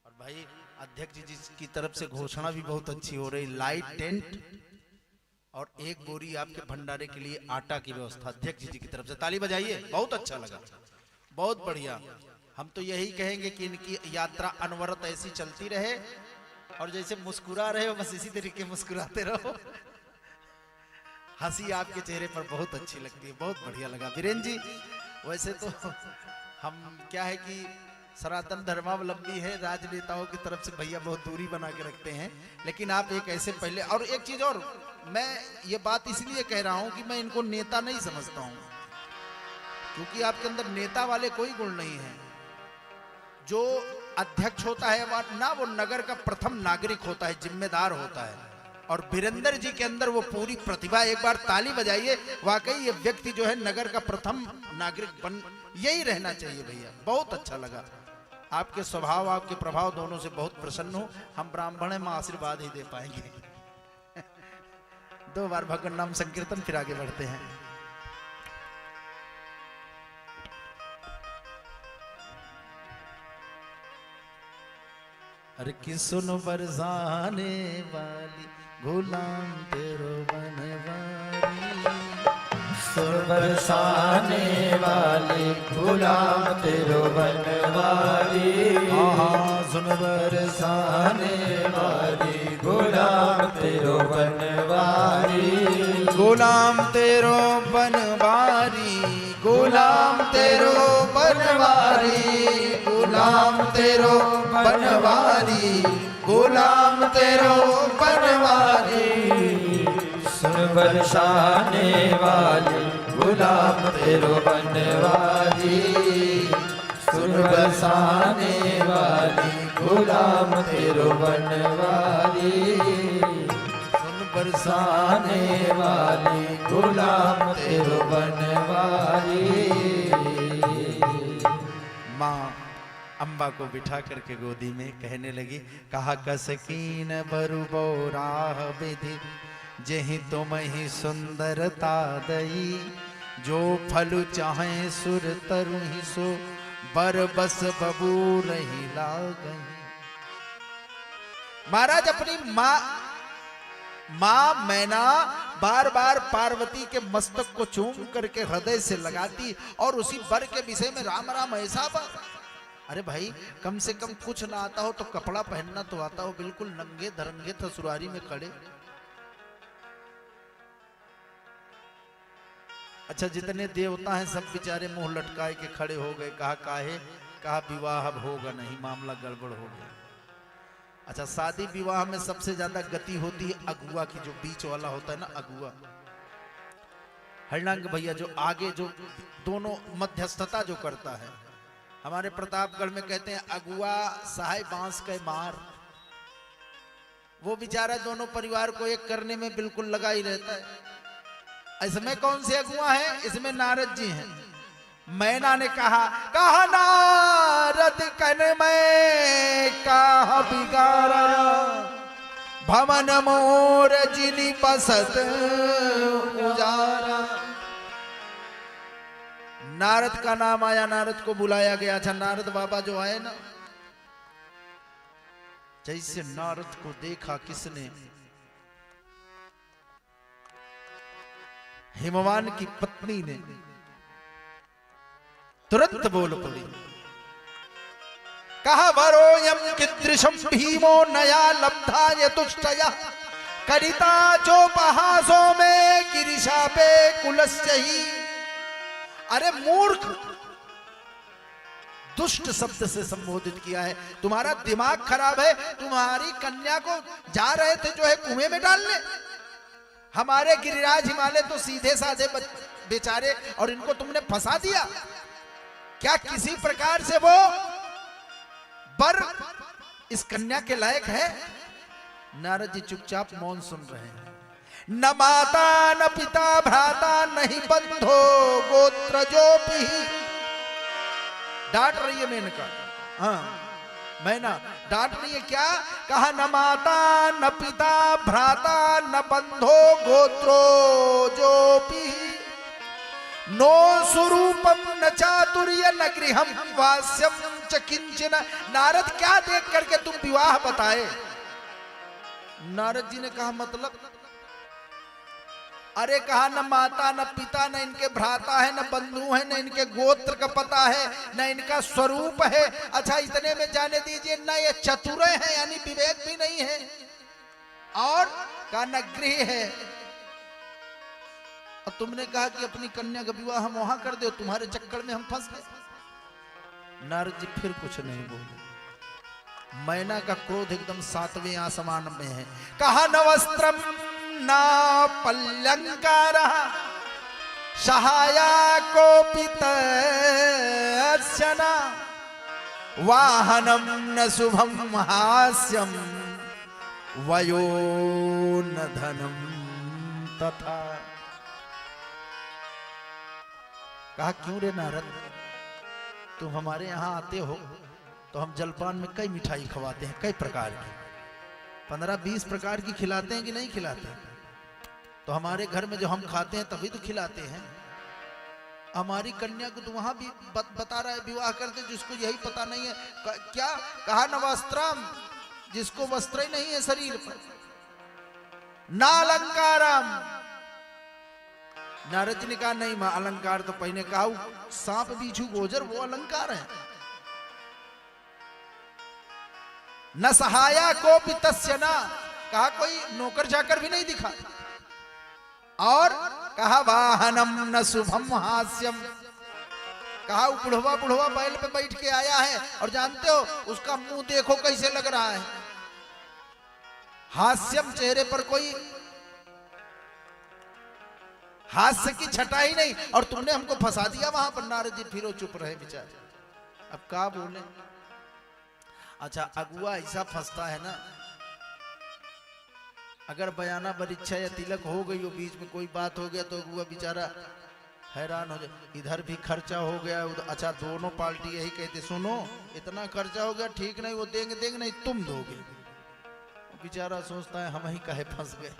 भाई अध्यक्ष जी की तरफ से घोषणा भी बहुत अच्छी हो रही, लाइट टेंट और एक बोरी आपके भंडारे के लिए आटा की व्यवस्था अध्यक्ष जी की तरफ से। ताली बजाइए, बहुत अच्छा लगा, बहुत बढ़िया। हम तो यही कहेंगे कि इनकी यात्रा अनवरत ऐसी चलती रहे, और जैसे मुस्कुरा रहे हो बस इसी तरीके मुस्कुराते रहो। हंसी आपके चेहरे पर बहुत अच्छी लगती है, बहुत बढ़िया लगा वीरेंद्र जी। वैसे तो हम क्या है कि सनातन धर्मावलंबी है, राजनेताओं की तरफ से भैया बहुत दूरी बना के रखते हैं, लेकिन आप एक ऐसे पहले, और एक चीज और, मैं ये बात इसलिए कह रहा हूं कि मैं इनको नेता नहीं समझता हूं, क्योंकि आपके अंदर नेता वाले कोई गुण नहीं है। जो अध्यक्ष होता है वो नगर का प्रथम नागरिक होता है, जिम्मेदार होता है, और वीरेंद्र जी के अंदर वो पूरी प्रतिभा। एक बार ताली बजाइए, वाकई ये व्यक्ति जो है नगर का प्रथम नागरिक बन, यही रहना चाहिए भैया। बहुत अच्छा लगा आपके स्वभाव, आपके प्रभाव दोनों से बहुत प्रसन्न हूं। हम ब्राह्मण हैं, मां आशीर्वाद ही दे पाएंगे। 2 बार भगवान नाम संकीर्तन, फिर आगे बढ़ते हैं। अरे कि सुन बरसाने वाली गुलाम तेरो बनवारी, सुन बरसाने वाली गुलाम तेरो बनवारी, सुन बरसाने वाली गुलाम तेरो बनवारी, गुलाम तेरो बनवारी, गुलाम तेरो बनवारी, गुलाम तेरो बनवारी, गुलाम तेरो बनवारी। सुन बरसाने वाली गुलाम तेरो बनवारी, सुन बरसाने वाली गुलाम तेरो बनवारी, सुन बरसाने वाली गुलाम तेरो बनवारी। माँ अम्बा को बिठा करके गोदी में कहने लगी, कहा कसकीन बरु बोराह विधि, जेहि तुम ही सुंदरता दई, जो फल चाहे सुर तरु ही सो, बर बस बबू रही लागई। महाराज अपनी माँ मैना बार बार पार्वती के मस्तक को चूम करके हृदय से लगाती और उसी वर के विषय में राम राम ऐसा बात। अरे भाई कम से कम कुछ ना आता हो तो कपड़ा पहनना तो आता हो, बिल्कुल नंगे धरंगे ससुरारी में खड़े। अच्छा जितने देवता हैं सब बेचारे मुंह लटकाए के खड़े हो गए। कहा काहे? कहा विवाह अब होगा नहीं, मामला गड़बड़ हो गया। अच्छा शादी विवाह में सबसे ज्यादा गति होती है अगुआ की, जो बीच वाला होता है ना अगुआ, हरणांग भैया, जो आगे जो दोनों मध्यस्थता जो करता है। हमारे प्रतापगढ़ में कहते हैं अगुआ सहाय बांस के मार। वो बेचारा दोनों परिवार को एक करने में बिल्कुल लगा ही रहता है। इसमें कौन से अगुआ है? इसमें नारद जी हैं। मैना ने कहा नारद कन में कहा बिगारा, भवन मोर जिनी बसत उजारा। नारद का नाम आया, नारद को बुलाया गया। अच्छा नारद बाबा जो आए ना, जैसे नारद को देखा किसने, हिमवान की पत्नी ने तुरंत बोल पड़ी, कहा वरोयम कीदृशं भीमो नया लब्धा यतुष्टया, करिता चोपहासो में गिरिशापे कुलस्यहि। अरे मूर्ख, दुष्ट शब्द से संबोधित किया है। तुम्हारा दिमाग खराब है? तुम्हारी कन्या को जा रहे थे जो है कुएं में डालने। हमारे गिरिराज हिमालय तो सीधे साधे बेचारे, और इनको तुमने फंसा दिया। क्या किसी प्रकार से वो बर इस कन्या के लायक है? नारद जी चुपचाप मौन सुन रहे हैं। न माता न पिता भ्राता नहीं बंधो गोत्र जो भी। डांट रही है मेनका, हाँ मैना डांट रही है। क्या कहा? न माता न पिता भ्राता न बंधो गोत्रो जो भी, नो स्वरूपम न चातुर्य न गृहम वास्यम च किंचन। नारद क्या देख करके तुम विवाह बताए? नारद जी ने कहा मतलब? अरे कहा न माता न पिता न इनके भ्राता है, न बंधु है, न इनके गोत्र का पता है, न इनका स्वरूप है। अच्छा इतने में जाने दीजिए, न ये चतुर है यानी विवेक भी नहीं है, और कहा न गृह है। और तुमने कहा कि अपनी कन्या का विवाह हम वहां कर दो, तुम्हारे चक्कर में हम फंस गए। नारद जी फिर कुछ नहीं बोले। मैना का क्रोध एकदम 7वें आसमान में है। कहा न वस्त्रम ना पल्लंकार सहाया कोपितर्शना, वाहनम न शुभम हास्यम वयो न धनम तथा। कहा क्यों रे नारद, तुम हमारे यहाँ आते हो तो हम जलपान में कई मिठाई खवाते हैं, कई प्रकार की, 15-20 प्रकार की खिलाते हैं कि नहीं खिलाते? तो हमारे घर में जो हम खाते हैं तभी तो खिलाते हैं। हमारी कन्या को तो वहां भी बता रहा है विवाह कर दे, जिसको यही पता नहीं है। क्या कहा? न वस्त्रम जिसको वस्त्र ही नहीं है शरीर पर। ना अलंकारम, नारद जी ने कहा नहीं मां अलंकार तो पहले कहा सांप बीछू गोजर वो अलंकार है। न सहाया को पितस्य ना, कहा कोई नौकर जाकर भी नहीं दिखा। और कहा वाहनम न शुभम हास्यम, कहा बुढ़वा बुढ़वा बैल पे बैठ के आया है और जानते हो उसका मुंह देखो कैसे लग रहा है, हास्यम, चेहरे पर कोई हास्य की छटा ही नहीं। और तुमने हमको फंसा दिया वहां पर। नारद जी फिर चुप रहे बेचारे, अब क्या बोले। अच्छा अगुआ ऐसा फंसता है ना, अगर बयाना परीक्षा या तिलक हो गई हो, बीच में कोई बात हो गया तो अगुआ बेचारा हैरान हो जाए। इधर भी खर्चा हो गया उधर, अच्छा दोनों पार्टी यही कहते सुनो इतना खर्चा हो गया ठीक नहीं, वो देंगे देंगे नहीं तुम दोगे। बेचारा सोचता है हम ही काहे फंस गए।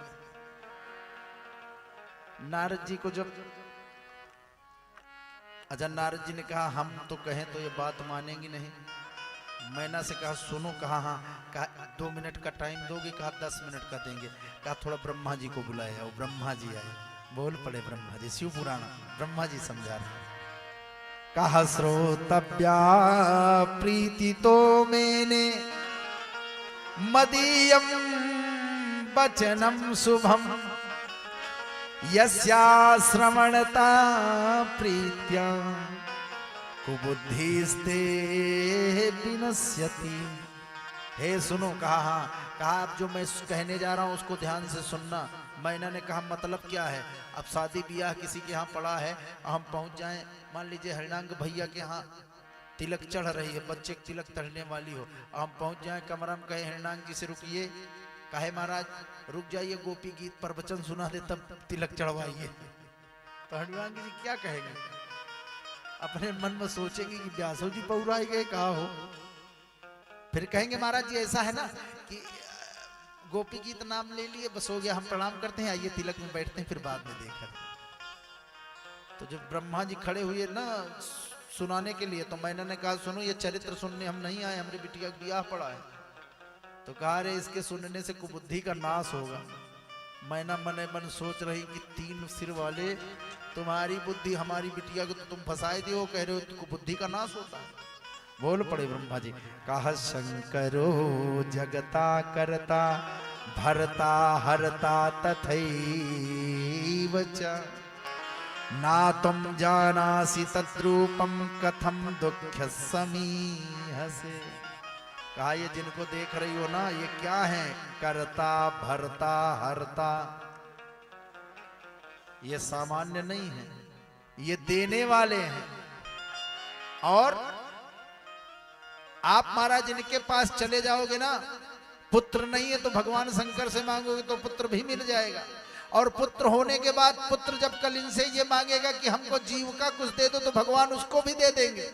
नारद जी को जब अच्छा नारद जी ने कहा हम तो कहें तो ये बात मानेंगी नहीं। मैना से कहा सुनो, कहा हाँ, कहा 2 मिनट का टाइम दोगे, कहा 10 मिनट का देंगे। कहा थोड़ा ब्रह्मा जी को बुलाया, वो ब्रह्मा जी आए, बोल पड़े ब्रह्मा जी, शिव पुराण ब्रह्मा जी समझा रहे। कहा श्रोतव्या प्रीति तो मैंने मदीयम वचनम शुभम यस्या श्रवणता प्रीत्या कुबुद्धिस्ते विनश्यति। हे सुनो, कहा हाँ, कहा अब जो मैं कहने जा रहा हूं उसको ध्यान से सुनना। मैंने ने कहा मतलब क्या है, अब शादी ब्याह किसी के यहाँ पड़ा है, हम पहुंच जाएं, मान लीजिए हरिणांग भैया के यहाँ तिलक चढ़ रही है, बच्चे की तिलक चढ़ने वाली हो, हम पहुंच जाएं कमरा में, कहे हरिणांग जी से रुकिए, कहे महाराज रुक जाइए गोपी गीत पर वचन सुना दे तब तिलक चढ़वाइए। तो हरिणांग जी क्या कहेंगे, अपने मन में सोचेंगे कि व्यासो जी पौराई गए कहा हो। फिर कहेंगे महाराज जी ऐसा है ना कि गोपी गीत नाम ले लिए बस हो गया, हम प्रणाम करते हैं, आइए तिलक में बैठते हैं, फिर बाद में देखा। तो जब ब्रह्मा जी खड़े हुए ना सुनाने के लिए, तो मैंने ने कहा सुनो ये चरित्र सुनने हम नहीं आए, हमारे बिटिया का ब्याह पड़ा है। तो कहा रे इसके सुनने से कुबुद्धि का नाश होगा। मैना मने मन सोच रही कि 3 सिर वाले तुम्हारी बुद्धि हमारी बिटिया को तो तुम फंसाए दियो, कह रहे हो तो बुद्धि का नाश होता है। बोल पड़े ब्रह्मा जी, कहा शंकरो जगता करता भरता हरता तथैव च ना तुम जानासि तद्रूपम कथम दुख समीहसे। कहा ये जिनको देख रही हो ना ये क्या है, करता भरता हरता, ये सामान्य नहीं है, ये देने वाले हैं। और आप महाराज इनके पास चले जाओगे ना, पुत्र नहीं है तो भगवान शंकर से मांगोगे तो पुत्र भी मिल जाएगा, और पुत्र होने के बाद पुत्र जब कल इनसे ये मांगेगा कि हमको जीव का कुछ दे दो तो भगवान उसको भी दे देंगे।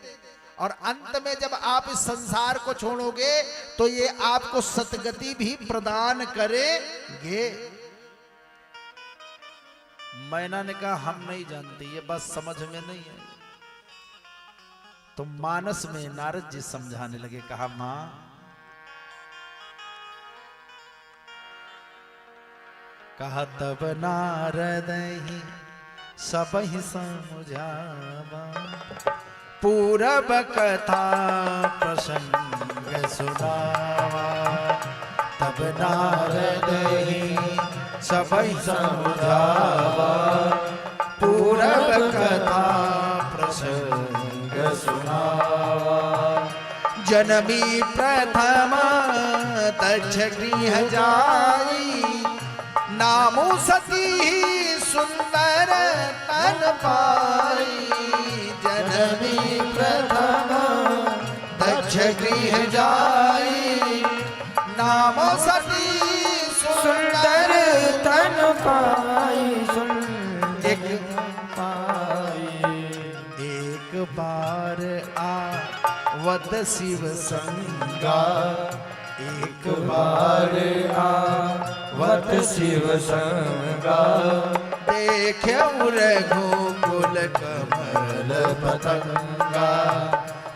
और अंत में जब आप इस संसार को छोड़ोगे तो ये आपको सतगति भी प्रदान करेंगे। मैना ने कहा हम नहीं जानते, ये बात समझ में नहीं है। तो मानस में नारद जी समझाने लगे, कहा मां कहा तब नारद ही सब ही समझावा, पूरब कथा प्रसंग सुनावा। तब नारद ही सब ही समझावा, पूरब कथा प्रसंग सुनावा। जनमी प्रथम दक्ष गृह जाई, नामो सती सुंदर तन पाई। जनमी प्रथम दक्ष गृह जाई, नामो सती सुंदर तन पाई। एक बार आवत शिव संगा, एक बार आवत शिव संगा। देखे रघुकुल कमल पतंगा,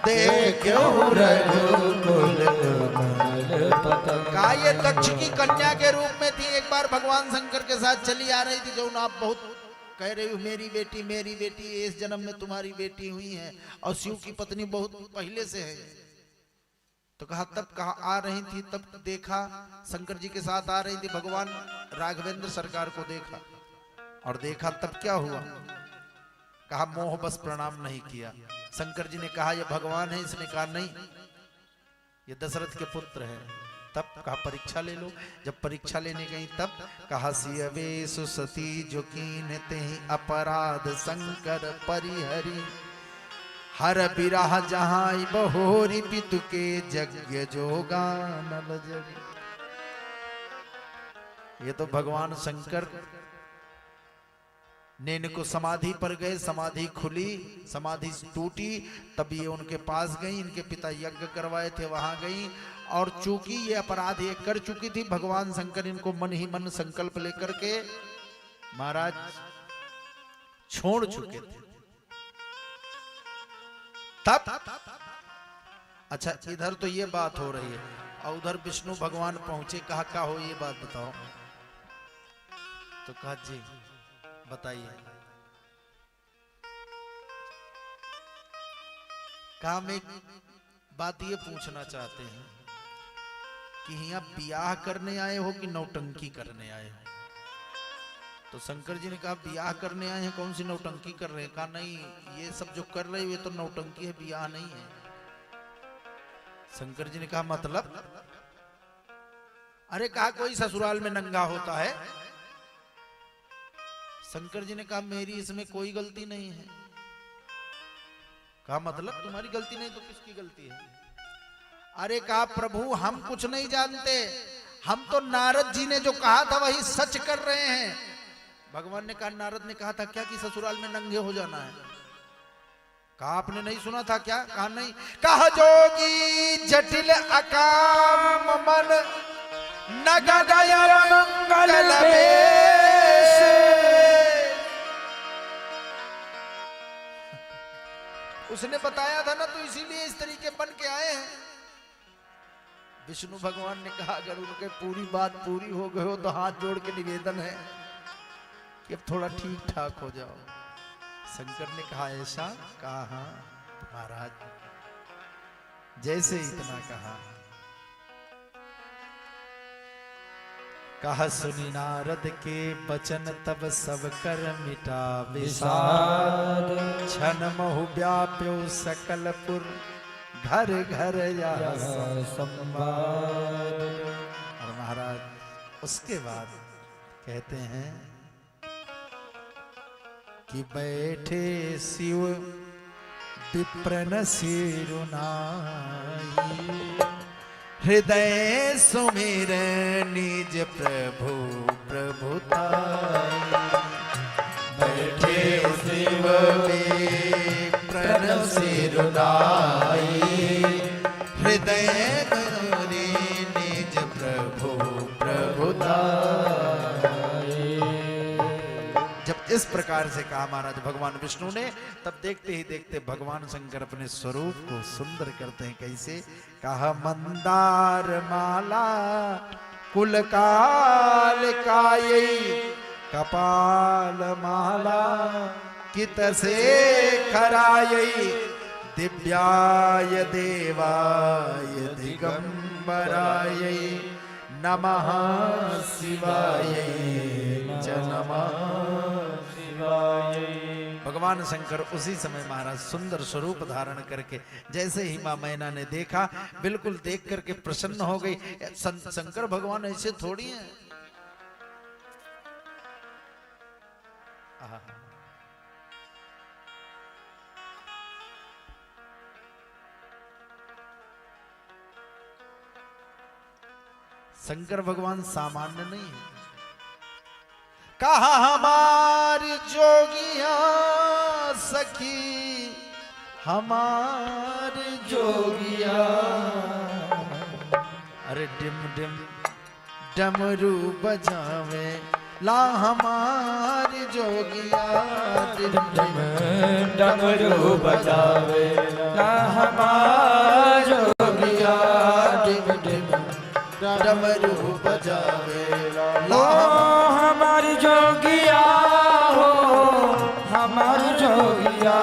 देखो रघुकुल कमल पतंग। कहा ये दक्ष की कन्या के रूप में थी, एक बार भगवान शंकर के साथ चली आ रही थी, जो आप बहुत कह रही हो मेरी बेटी इस जन्म में तुम्हारी बेटी हुई है, और शिव की पत्नी बहुत पहले से है। तो कहा तब कहा आ रही थी, तब देखा शंकर जी के साथ आ रही थी, भगवान राघवेंद्र सरकार को देखा, और देखा तब क्या हुआ, कहा मोह बस प्रणाम नहीं किया। शंकर जी ने कहा ये भगवान है, इसने कहा नहीं ये दशरथ के पुत्र है। तब कहा परीक्षा ले लो। जब परीक्षा लेने गई तब कहा सियवे सुसती जो कीन ते अपराध शंकर परिहरी, हर बिराह जहां बहोरी पितु के यज्ञ जोगा नल जरी। ये तो भगवान शंकर ने इनको समाधि पर गए, समाधि खुली, समाधि टूटी, तब ये उनके पास गई, इनके पिता यज्ञ करवाए थे वहां गई, और चूंकि ये अपराध ये कर चुकी थी, भगवान शंकर इनको मन ही मन संकल्प लेकर के महाराज छोड़ चुके थे। तब अच्छा इधर तो ये बात हो रही है, और उधर विष्णु भगवान पहुंचे, कहा क्या हो ये बात बताओ। तो कहा जी बताइए। कहा मैं बात ये पूछना चाहते हैं कि यहाँ ब्याह करने आए हो कि नौटंकी करने आए हो। तो शंकर जी ने कहा ब्याह करने आए हैं, कौन सी नौटंकी कर रहे हैं। कहा नहीं ये सब जो कर रहे हो ये तो नौटंकी है, ब्याह नहीं है। शंकर जी ने कहा मतलब। अरे कहा कोई ससुराल में नंगा होता है। शंकर जी ने कहा मेरी इसमें कोई गलती नहीं है। कहा मतलब तुम्हारी गलती नहीं तो किसकी गलती है। अरे कहा प्रभु हम कुछ नहीं जानते, हम तो नारद जी ने जो कहा था वही सच कर रहे हैं। भगवान ने कहा नारद ने कहा था क्या कि ससुराल में नंगे हो जाना है। कहा आपने नहीं सुना था क्या। कहा नहीं। कहा जोगी जटिल अकाम मन नगदय मंगल बेश। उसने बताया था ना, तो इसीलिए इस तरीके बन के आए हैं। विष्णु भगवान ने कहा अगर उनके पूरी बात पूरी हो गए हो तो हाथ जोड़ के निवेदन है कि अब थोड़ा ठीक ठाक हो जाओ। शंकर ने कहा ऐसा। कहा हाँ महाराज जैसे इतना कहा। कहा सुनी नारद के बचन तब सब कर मिटा विषाद। छन महु व्याप्यो सकलपुर घर घर या संवाद। और महाराज उसके बाद कहते हैं कि बैठे शिव विप्रन सिरुनाई। हृदय सुमिर निज प्रभु प्रभुताई। बैठे शिव विप्रन सिरुनाई। हृदय निज प्रभु प्रभुताई। जब इस प्रकार से कहा महाराज भगवान विष्णु ने, तब देखते ही देखते भगवान शंकर अपने स्वरूप को सुंदर करते हैं। कैसे। कहा मंदार माला कुलकाल कायई। कपाल माला कित से खरायई। दिव्याय देवाय दिगंबराय नमः शिवाय च नमः शिवाय। भगवान शंकर उसी समय महाराज सुंदर स्वरूप धारण करके, जैसे ही मां मैना ने देखा बिल्कुल देख करके प्रसन्न हो गई। शंकर भगवान ऐसे थोड़ी हैं। शंकर भगवान सामान्य नहीं है। कहा हमारी जोगिया सखी हमारी जोगिया। अरे डिम डिम डमरू बजावे ला हमारी जोगिया डिम डिम डमरू बजावे ला हमार जोगिया डिम डिम डमरू बजावे हो हमारी जोगिया हो हमारी जोगिया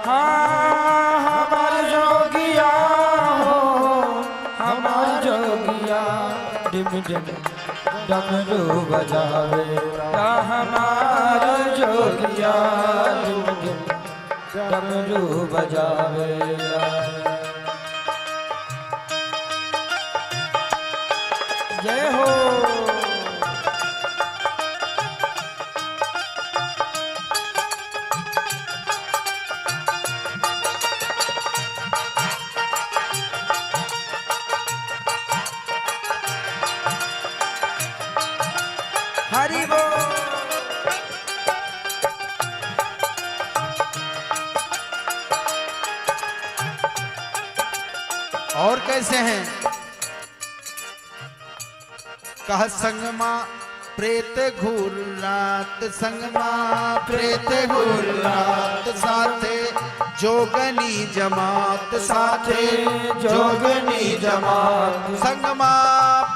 हाँ हमारी जोगिया हो हमारी जोगिया डिम डिम डमरू बजावे ला हमारी जोगिया डिम डिम डमरू बजावे जय हो हरि बोल और कैसे हैं कह संगमा प्रेत घूरात संगमा प्रेत घूरात साथे जोगनी जमात साथे जोगनी जमात संगमा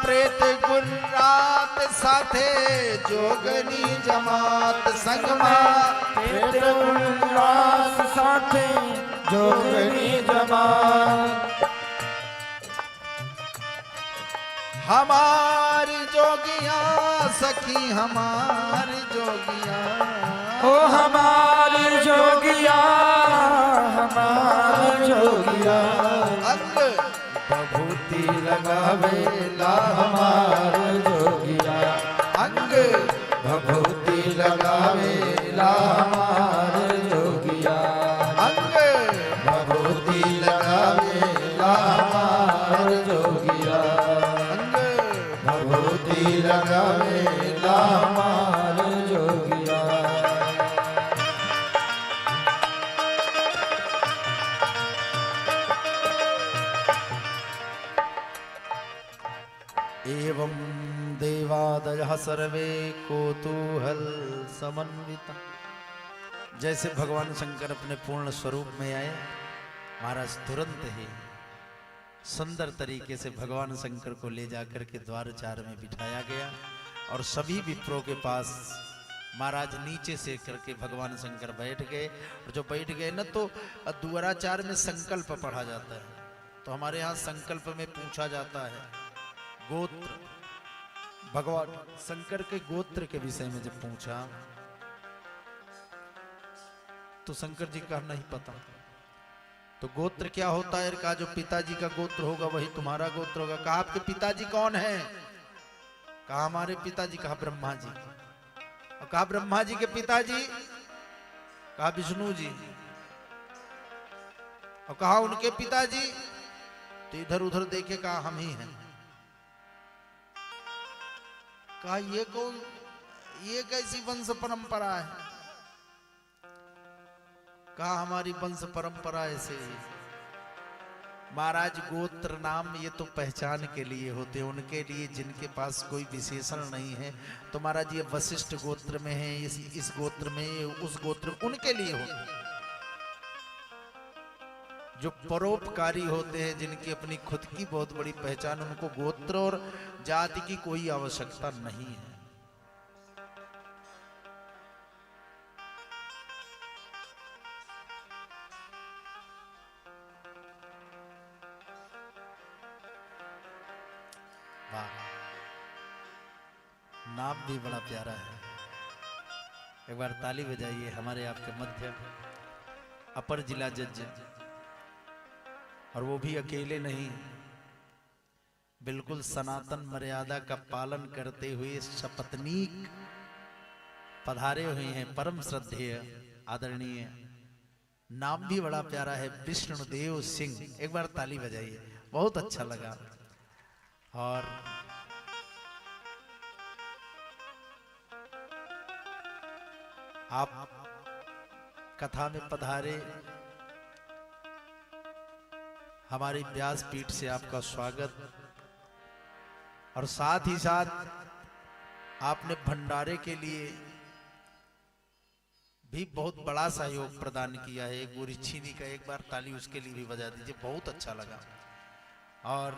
प्रेत घूरात साथे जोगनी जमात संगमा प्रेत उल्लास साथे जोगनी जमात हमारी जोगिया सखी हमारी जोगिया ओ हमारी जोगिया हमारी जोगिया अंग बभूति लगावे ला हमार जोगिया अंग बभूति लगावे ला हमार जोगिया अंग बभूति लगावे ला हमार जोगिया अंग भभूति लगावे ला हमार जोगिया एवं देवादयः सर्वे कौतूहल समन्विता। जैसे भगवान शंकर अपने पूर्ण स्वरूप में आए, महाराज तुरंत ही सुंदर तरीके से भगवान शंकर को ले जाकर के द्वारचार में बिठाया गया और सभी विप्रों के पास महाराज नीचे से करके भगवान शंकर बैठ गए। और जो बैठ गए ना तो द्वाराचार में संकल्प पढ़ा जाता है, तो हमारे यहाँ संकल्प में पूछा जाता है गोत्र। भगवान शंकर के गोत्र के विषय में जब पूछा तो शंकर जी का नहीं पता। तो गोत्र क्या होता है? कहा जो पिताजी का गोत्र होगा वही तुम्हारा गोत्र होगा। कहा आपके पिताजी कौन है? कहा हमारे पिताजी। कहा ब्रह्मा जी। और कहा ब्रह्मा जी के पिताजी? कहा विष्णु जी। और कहा उनके पिताजी? तो इधर उधर देखे, कहा हम ही हैं। कहा ये कौन, ये कैसी वंश परंपरा है? कहा हमारी वंश परंपरा ऐसे। महाराज गोत्र नाम ये तो पहचान के लिए होते हैं, उनके लिए जिनके पास कोई विशेषण नहीं है। तो महाराज ये वशिष्ठ गोत्र में है, इस गोत्र में, उस गोत्र में, उनके लिए होते हैं। जो परोपकारी होते हैं, जिनकी अपनी खुद की बहुत बड़ी पहचान, उनको गोत्र और जाति की कोई आवश्यकता नहीं है। नाम भी बड़ा प्यारा है। एक बार ताली बजाइए हमारे आपके मध्य अपर जिला जज, और वो भी अकेले नहीं, बिल्कुल सनातन मर्यादा का पालन करते हुए शपथनीक पधारे हुए हैं। परम श्रद्धेय आदरणीय, नाम भी बड़ा प्यारा है, विष्णुदेव सिंह। एक बार ताली बजाइए, बहुत अच्छा लगा। और आप कथा में पधारे, हमारी व्यासपीठ से आपका स्वागत। और साथ ही साथ आपने भंडारे के लिए भी बहुत बड़ा सहयोग प्रदान किया है। एक गोरी छीनी का एक बार ताली उसके लिए भी बजा दीजिए, बहुत अच्छा लगा। और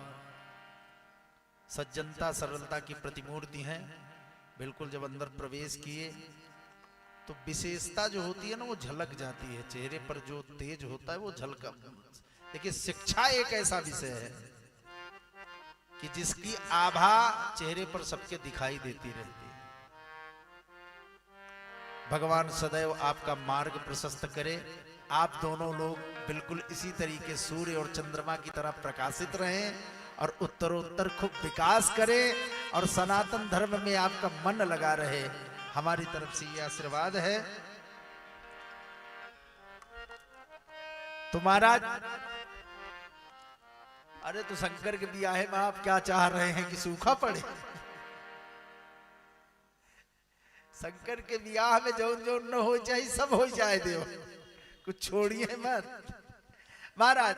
सज्जनता सरलता की प्रतिमूर्ति हैं। बिल्कुल जब अंदर प्रवेश किए तो विशेषता जो होती है ना वो झलक जाती है, चेहरे पर जो तेज होता है वो झलका। देखिए शिक्षा एक ऐसा विषय है कि जिसकी आभा चेहरे पर सबके दिखाई देती रहती है। भगवान सदैव आपका मार्ग प्रशस्त करे, आप दोनों लोग बिल्कुल इसी तरीके सूर्य और चंद्रमा की तरह प्रकाशित रहें और उत्तरोत्तर खूब विकास करें और सनातन धर्म में आपका मन लगा रहे। हमारी तरफ से ये आशीर्वाद है। तो महाराज, अरे तो शंकर के ब्याह में आप क्या चाह रहे हैं कि सूखा पड़े? शंकर के ब्याह में जो जो न हो जाए सब हो जाए, देव कुछ छोड़िए मत। महाराज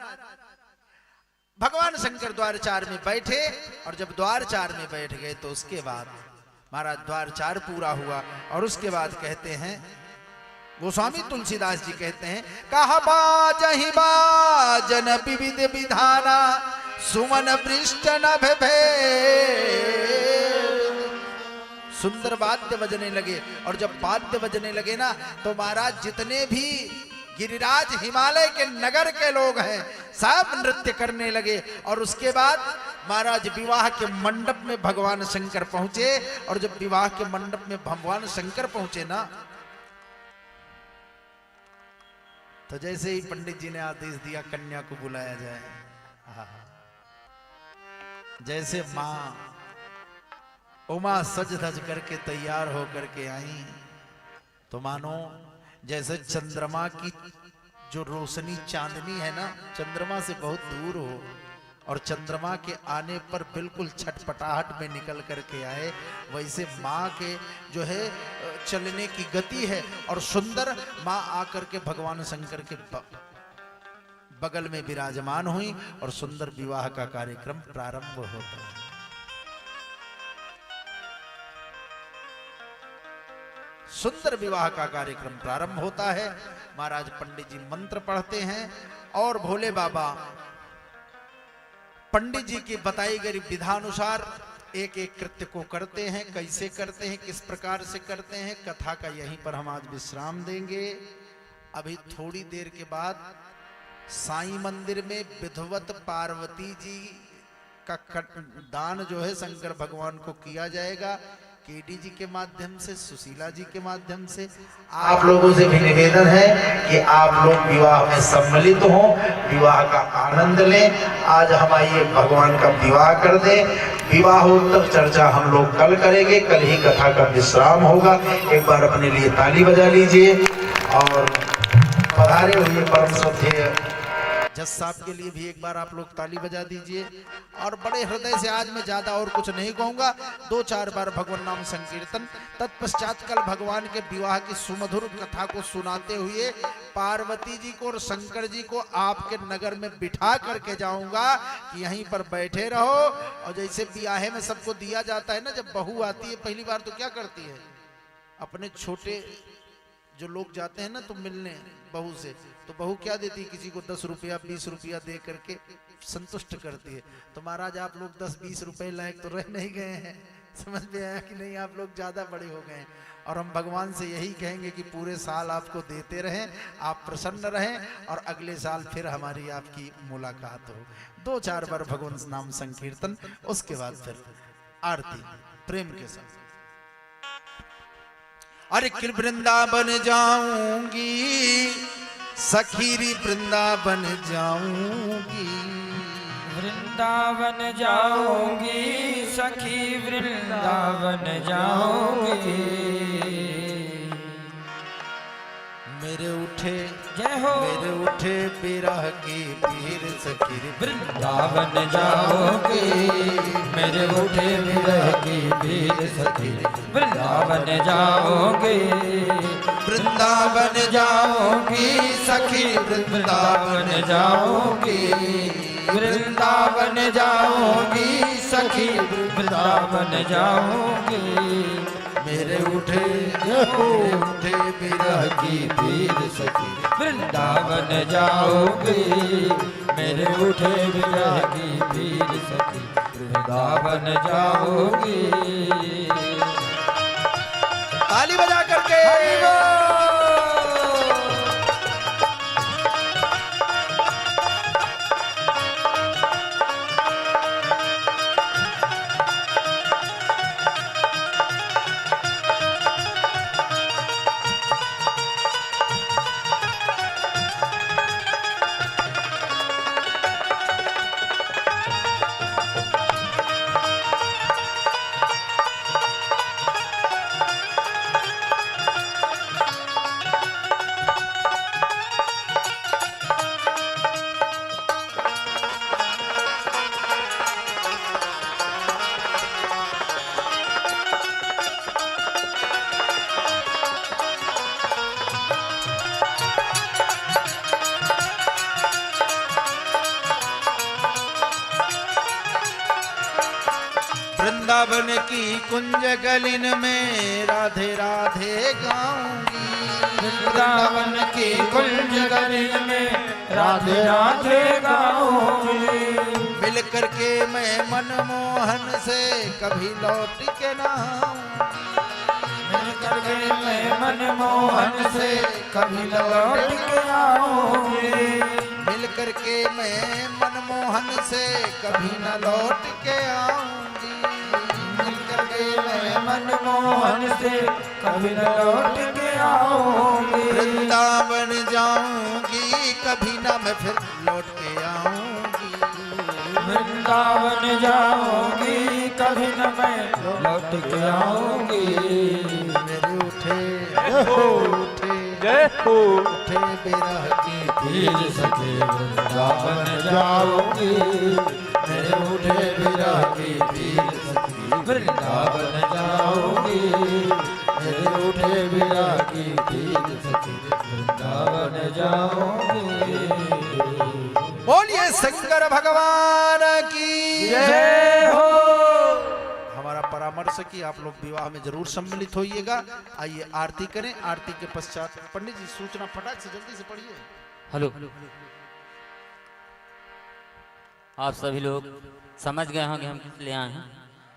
भगवान शंकर द्वारचार में बैठे और जब द्वारचार में बैठ गए तो उसके बाद महाराज द्वारचार पूरा हुआ और उसके बाद कहते हैं, गोस्वामी तुलसीदास जी कहते हैं, कहा बाजहि बाजन विविध विधाना सुमन पृष्ठ नभ भेद। सुंदर वाद्य बजने लगे और जब वाद्य बजने लगे ना तो महाराज जितने भी गिरिराज हिमालय के नगर के लोग हैं सब नृत्य करने लगे। और उसके बाद महाराज विवाह के मंडप में भगवान शंकर पहुंचे और जब विवाह के मंडप में भगवान शंकर पहुंचे ना तो जैसे ही पंडित जी ने आदेश दिया कन्या को बुलाया जाए, जैसे मां उमा सज धज करके तैयार होकर के आई तो मानो जैसे चंद्रमा की जो रोशनी चांदनी है ना, चंद्रमा से बहुत दूर हो और चंद्रमा के आने पर बिल्कुल छटपटाहट में निकल करके आए, वैसे माँ के जो है चलने की गति है और सुंदर माँ आकर के भगवान शंकर के बगल में विराजमान हुई और सुंदर विवाह का कार्यक्रम प्रारंभ होता है। सुंदर विवाह का कार्यक्रम प्रारंभ होता है। महाराज पंडित जी मंत्र पढ़ते हैं और भोले बाबा पंडित जी की बताई गई विधानुसार एक एक कृत्य को करते हैं। कैसे करते हैं, किस प्रकार से करते हैं, कथा का यहीं पर हम आज विश्राम देंगे। अभी थोड़ी देर के बाद साईं मंदिर में विधवत पार्वती जी का दान जो है शंकर भगवान को किया जाएगा। केडी जी के माध्यम से, सुशीला जी के माध्यम से आप लोगों से भी निवेदन है कि आप लोग विवाह में सम्मिलित हों, विवाह का आनंद लें। आज हम आइए भगवान का विवाह कर दें। विवाहोत्तर चर्चा हम लोग कल करेंगे, कल ही कथा का विश्राम होगा। एक बार अपने लिए ताली बजा लीजिए और पधारे हुए परम श्रद्धेय जज साहब के लिए भी एक बार आप लोग ताली बजा दीजिए। और बड़े हृदय से आज मैं ज्यादा और कुछ नहीं कहूंगा, 2-4 बार भगवान नाम संकीर्तन, तत्पश्चात कल भगवान के विवाह की सुमधुर कथा को सुनाते हुए पार्वती जी को और शंकर जी को आपके नगर में बिठा करके जाऊंगा कि यहीं पर बैठे रहो। और जैसे ब्याहे में सबको दिया जाता है ना, जब बहू आती है पहली बार तो क्या करती है, अपने छोटे जो लोग जाते हैं ना तो मिलने बहू से, तो बहू क्या देती है, किसी को 10 रुपया 20 रुपया दे करके संतुष्ट करती है। तो महाराज आप लोग 10-20 रुपए लायक तो रह नहीं गए हैं, समझ में आया कि नहीं? आप लोग ज्यादा बड़े हो गए हैं और हम भगवान से यही कहेंगे कि पूरे साल आपको देते रहें, आप प्रसन्न रहें और अगले साल फिर हमारी आपकी मुलाकात हो। 2-4 बार भगवान नाम संकीर्तन, उसके बाद फिर आरती प्रेम के साथ। अरे कि वृंदावन जाऊंगी सखीरी, वृंदावन जाऊंगी, वृंदावन जाऊंगी सखी, वृंदावन जाऊंगी। मेरे उठे जय हो, मेरे उठे बिरह की पीर सखी, वृंदावन जाओगे। मेरे उठे विरह की पीर सखी, वृंदावन जाओगे। वृंदावन जाओगी सखी, वृंदावन जाओगे। वृंदावन जाऊंगी सखी वृंदावन जाऊंगी मेरे उठे बिरह की पीर सखी वृंदावन जाओगे मेरे उठे विरह की पीर सखी वृंदावन जाओगे। ताली बजा करके वृंदावन की कुंज गलिन में राधे राधे गाऊंगी वृंदावन की कुंज गलिन में राधे राधे गाऊंगी मिल करके मैं मनमोहन से कभी लौट के ना मिल करके मैं मनमोहन से कभी लौट के आऊंगी मिल करके मैं मनमोहन से कभी न लौट के आऊंगी मिल करके मैं मनमोहन से कभी न लौट के आऊंगी वृंदावन जाऊंगी कभी ना मैं फिर लौट के आऊंगी वृंदावन जाऊंगी कभी न मैं लौट के आऊंगी मेरे उठे बिरह की पीर सखी वृंदावन जाऊंगी मेरे उठे विरह की पीर सखी वृंदावन जाऊंगी मेरे उठे विरह की पीर सखी वृंदावन जाऊंगी। बोलिए शंकर भगवान की जय हो। हमारा परामर्श है कि आप लोग विवाह में जरूर सम्मिलित होइएगा। आइए आरती करें, आरती के पश्चात पंडित जी सूचना फटाक से जल्दी से पढ़िए। हेलो, आप सभी लोग समझ गए होंगे हम किस लिए आए हैं।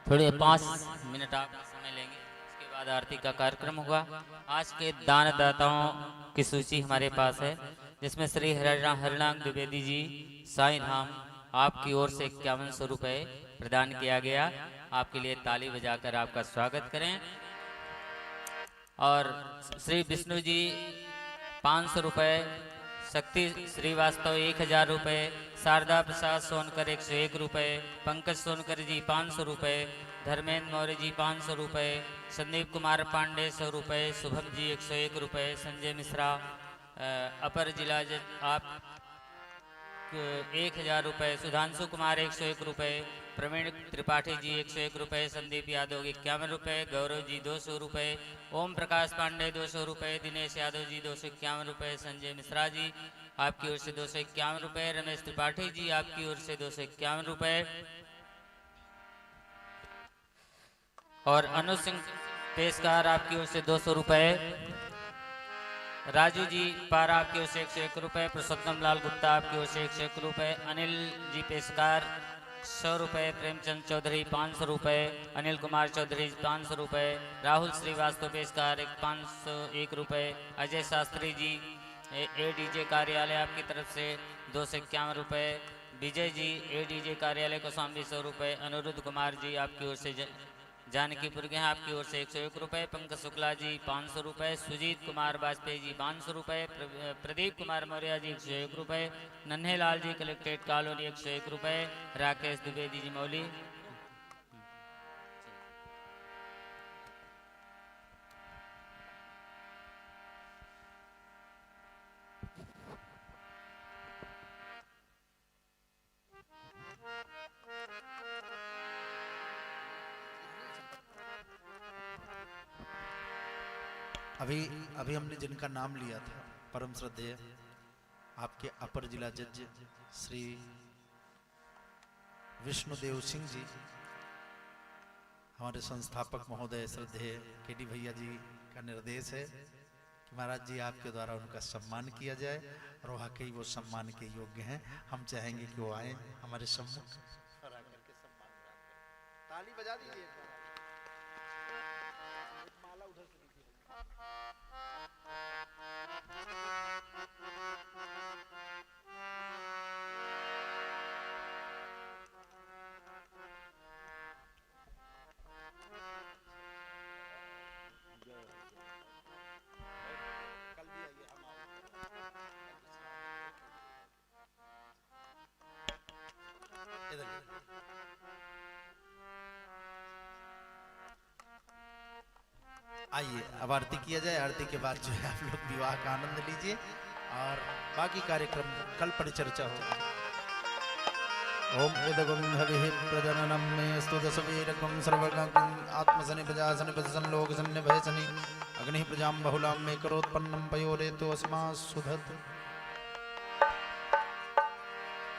थोड़े 5 मिनट आप समय लेंगे, उसके बाद आरती का कार्यक्रम होगा। आज के दानदाताओं की सूची हमारे पास है, जिसमें श्री हरिनाम द्विवेदी जी साईं धाम आपकी ओर से 5100 रुपये प्रदान किया गया। आपके लिए ताली बजाकर आपका स्वागत करें। और श्री विष्णु जी 500 रुपये, शक्ति श्रीवास्तव 1000 रुपये, शारदा प्रसाद सोनकर 101 रुपये, पंकज सोनकर जी 500 रुपये, धर्मेंद्र मौर्य जी 500 रुपये, संदीप कुमार पांडे 100 रुपये, शुभम जी 101 रुपये, संजय मिश्रा अपर जिला जज आप 1000 रुपये, सुधांशु कुमार 101 रुपये, प्रवीण त्रिपाठी जी 101 रुपये, संदीप यादव 51 रुपये, गौरव जी 200 रुपये, ओम प्रकाश पांडे 200 रुपये, दिनेश यादव जी 251 रुपये, संजय मिश्रा जी आपकी ओर से 251 रुपये, रमेश त्रिपाठी जी आपकी ओर से 251 रुपये और अनु सिंह पेशकार आपकी ओर से 200 रुपये, राजू जी पारा आपकी ओर से 101 रुपये, पुरुषोत्तम लाल गुप्ता आपकी ओर से 101 रुपये, अनिल जी पेशकार 100 रुपये, प्रेमचंद चौधरी 500 रुपये, अनिल कुमार चौधरी 500 रुपये, राहुल श्रीवास्तव पेशकार 501 रुपये, अजय शास्त्री जी ADJ कार्यालय आपकी तरफ से 251 रुपये, विजय जी ADJ कार्यालय कौशाम्बी 100 रुपये, अनुरुद्ध कुमार जी आपकी ओर से जानकीपुर के हैं आपकी ओर से 101 रुपये, पंकज शुक्ला जी 500 रुपये, सुजीत कुमार वाजपेयी जी 500 रुपये, प्रदीप कुमार मौर्य जी 101 रुपये, नन्हे लाल जी कलेक्ट्रेट कॉलोनी 101 रुपये, राकेश द्विवेदी जी मौली। अभी हमने जिनका नाम लिया था, परम श्रद्धेय आपके अपर जिला जज श्री विष्णुदेव सिंह जी, हमारे संस्थापक महोदय श्रद्धेय केडी भैया जी का निर्देश है कि महाराज जी आपके द्वारा उनका सम्मान किया जाए और वाकई वो सम्मान के योग्य हैं। हम चाहेंगे कि वो आए हमारे सम्मुख और आकर के सम्मान प्राप्त करें। ताली बजा दीजिए। माला उधर से दीजिए। आइए अब आरती किया जाए। आरती के बाद जो है आप लोग विवाह का आनंद लीजिए और बाकी कार्यक्रम कल परिचर्चा होगा। ओम इदगुं हविः प्रजननं मे अस्तु दशवीरकं सर्वगं आत्मसनि प्रजासनि पदसन् लोकसन्नि भयसनि अग्निः प्रजां बहुलां मे करोत्पन्नं पयोरेतु अस्मात् सुधत्।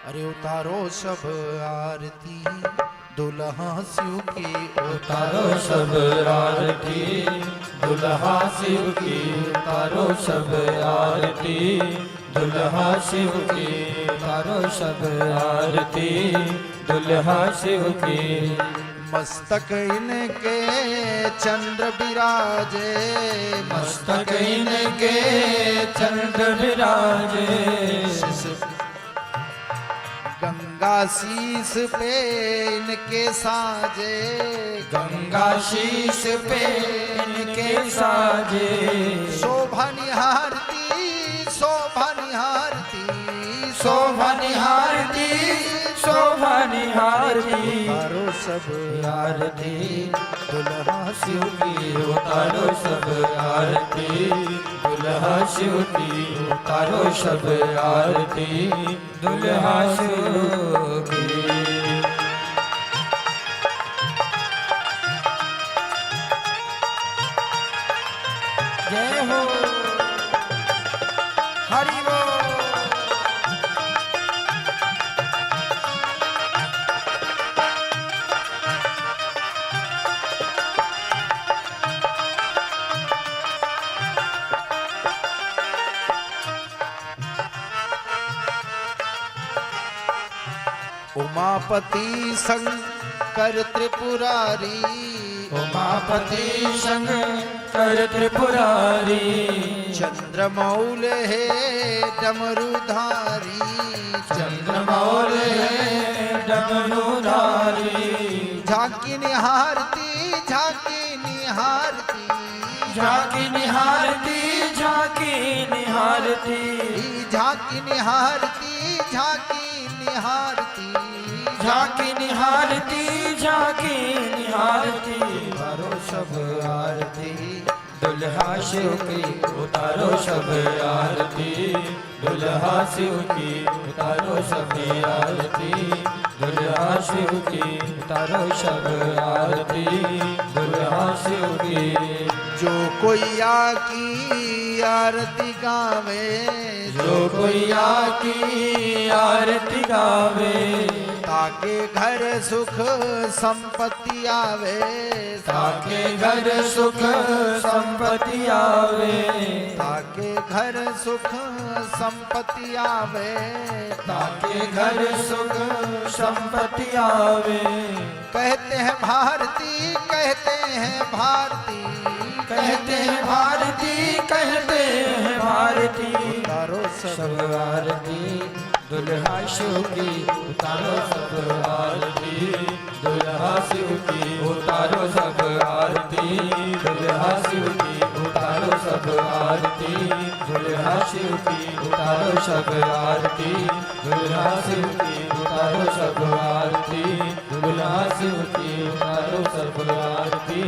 अरे उतारो सब आरती दुल्हा शिव की, उतारो सब आरती दुल्हा शिव की, उतारो सब आरती दुल्हा शिव की, उतारो सब आरती दुल्हा शिव की। मस्तक इनके चंद्र विराजे, मस्तक इनके चंद्र विराजे, गंगा शीस पे इनके साजे, गंगा शीस पे इनके साजे। शोभा निहारती शोभा निहारती शोभा निहारती शोभा निहारती, उतारो सब आरती दुल्हा शिव की, उतारो सब आरती दुल्हा शिव की, उतारो सब आरती दुल्हा शिव की। जय हो हरि बोल। उमापति शंकर त्रिपुरारी, उमापति शंकर त्रिपुरारी, चंद्रमौल है डमरुधारी, चंद्रमौल है डमरुधारी। झांकी निहारती झांकी निहारती, झांकी निहारती झांकी निहारती, झांकी निहारती झांकी निहारती, झांकी निहारती झांकी निहारती। उतारो सब आरती दुल्हा शिव की, उतारो सब आरती दुल्हा शिव की, उतारो सब आरती दुल्हा शिव की, उतारो सब आरती दुल्हा शिव की। जो कोई आकी आरती गावे, जो कोई आकी आरती गावे, ताके घर सुख संपत्ति आवे, ताके घर सुख संपत्ति आवे, ताके घर सुख संपत्ति आवे, ताके घर सुख संपत्ति आवे। कहते हैं भारती कहते हैं भारती, कहते हैं भारती कहते हैं भारती। उतारो सब आरती दुल्हा शिव की, उतारो सब आरती दुल्हा शिव की, उतारो सब आरती दुल्हा शिव की, उतारो सब आरती दुल्हा शिव की, उतारो सब आरती दुल्हा शिव की, उतारो सब आरती दुल्हा शिव की, उतारो सब आरती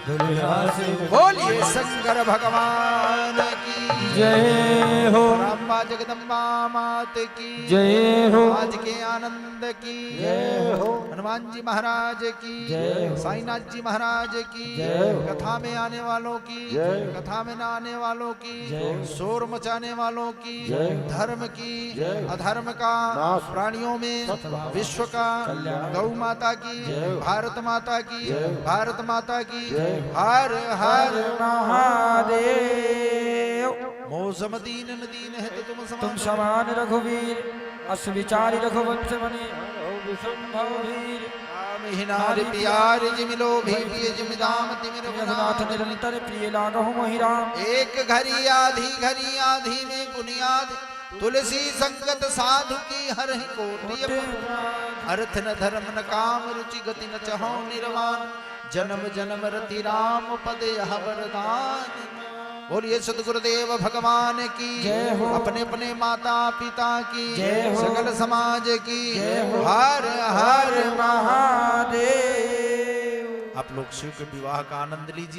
दुल्हा शिव। बोलिए शंकर भगवान की जय हो। राम जगदम्बा मात की जय हो। आज के आनंद की जय हो। हनुमान जी महाराज की जय हो। साईनाथ जी महाराज की जय हो। कथा में आने वालों की जय हो। कथा में न आने वालों की जय हो। शोर मचाने वालों की जय हो। धर्म की जय हो। अधर्म का नाश। प्राणियों में सद्भाव। विश्व का कल्याण। गौ माता की जय हो। भारत माता की जय हो। भारत माता की जय हो। हर हर महादेव। मौसम दीन दीन है तो तुम तुम समान समान रघुवीर अस विचारी रघुवंश बने विष्णु वीर हिनार प्यार जिमिलो भी पिय जिमिदाम तिमिर रघुनाथ निरंतर प्रिय लागहु मोहि राम। एक घड़ी आधी में बुनियाद तुलसी संगत साधु की हर ही कोटि अर्थ न धर्म न काम रुचि गति न चहो निर्वाण जन्म जन्म रति राम पद यह वरदान। बोलिए सतगुरुदेव भगवान की जय हो। अपने अपने माता पिता की जय हो। सकल समाज की जय हो। हर हर महादेव। आप लोग शिव के विवाह का आनंद लीजिए।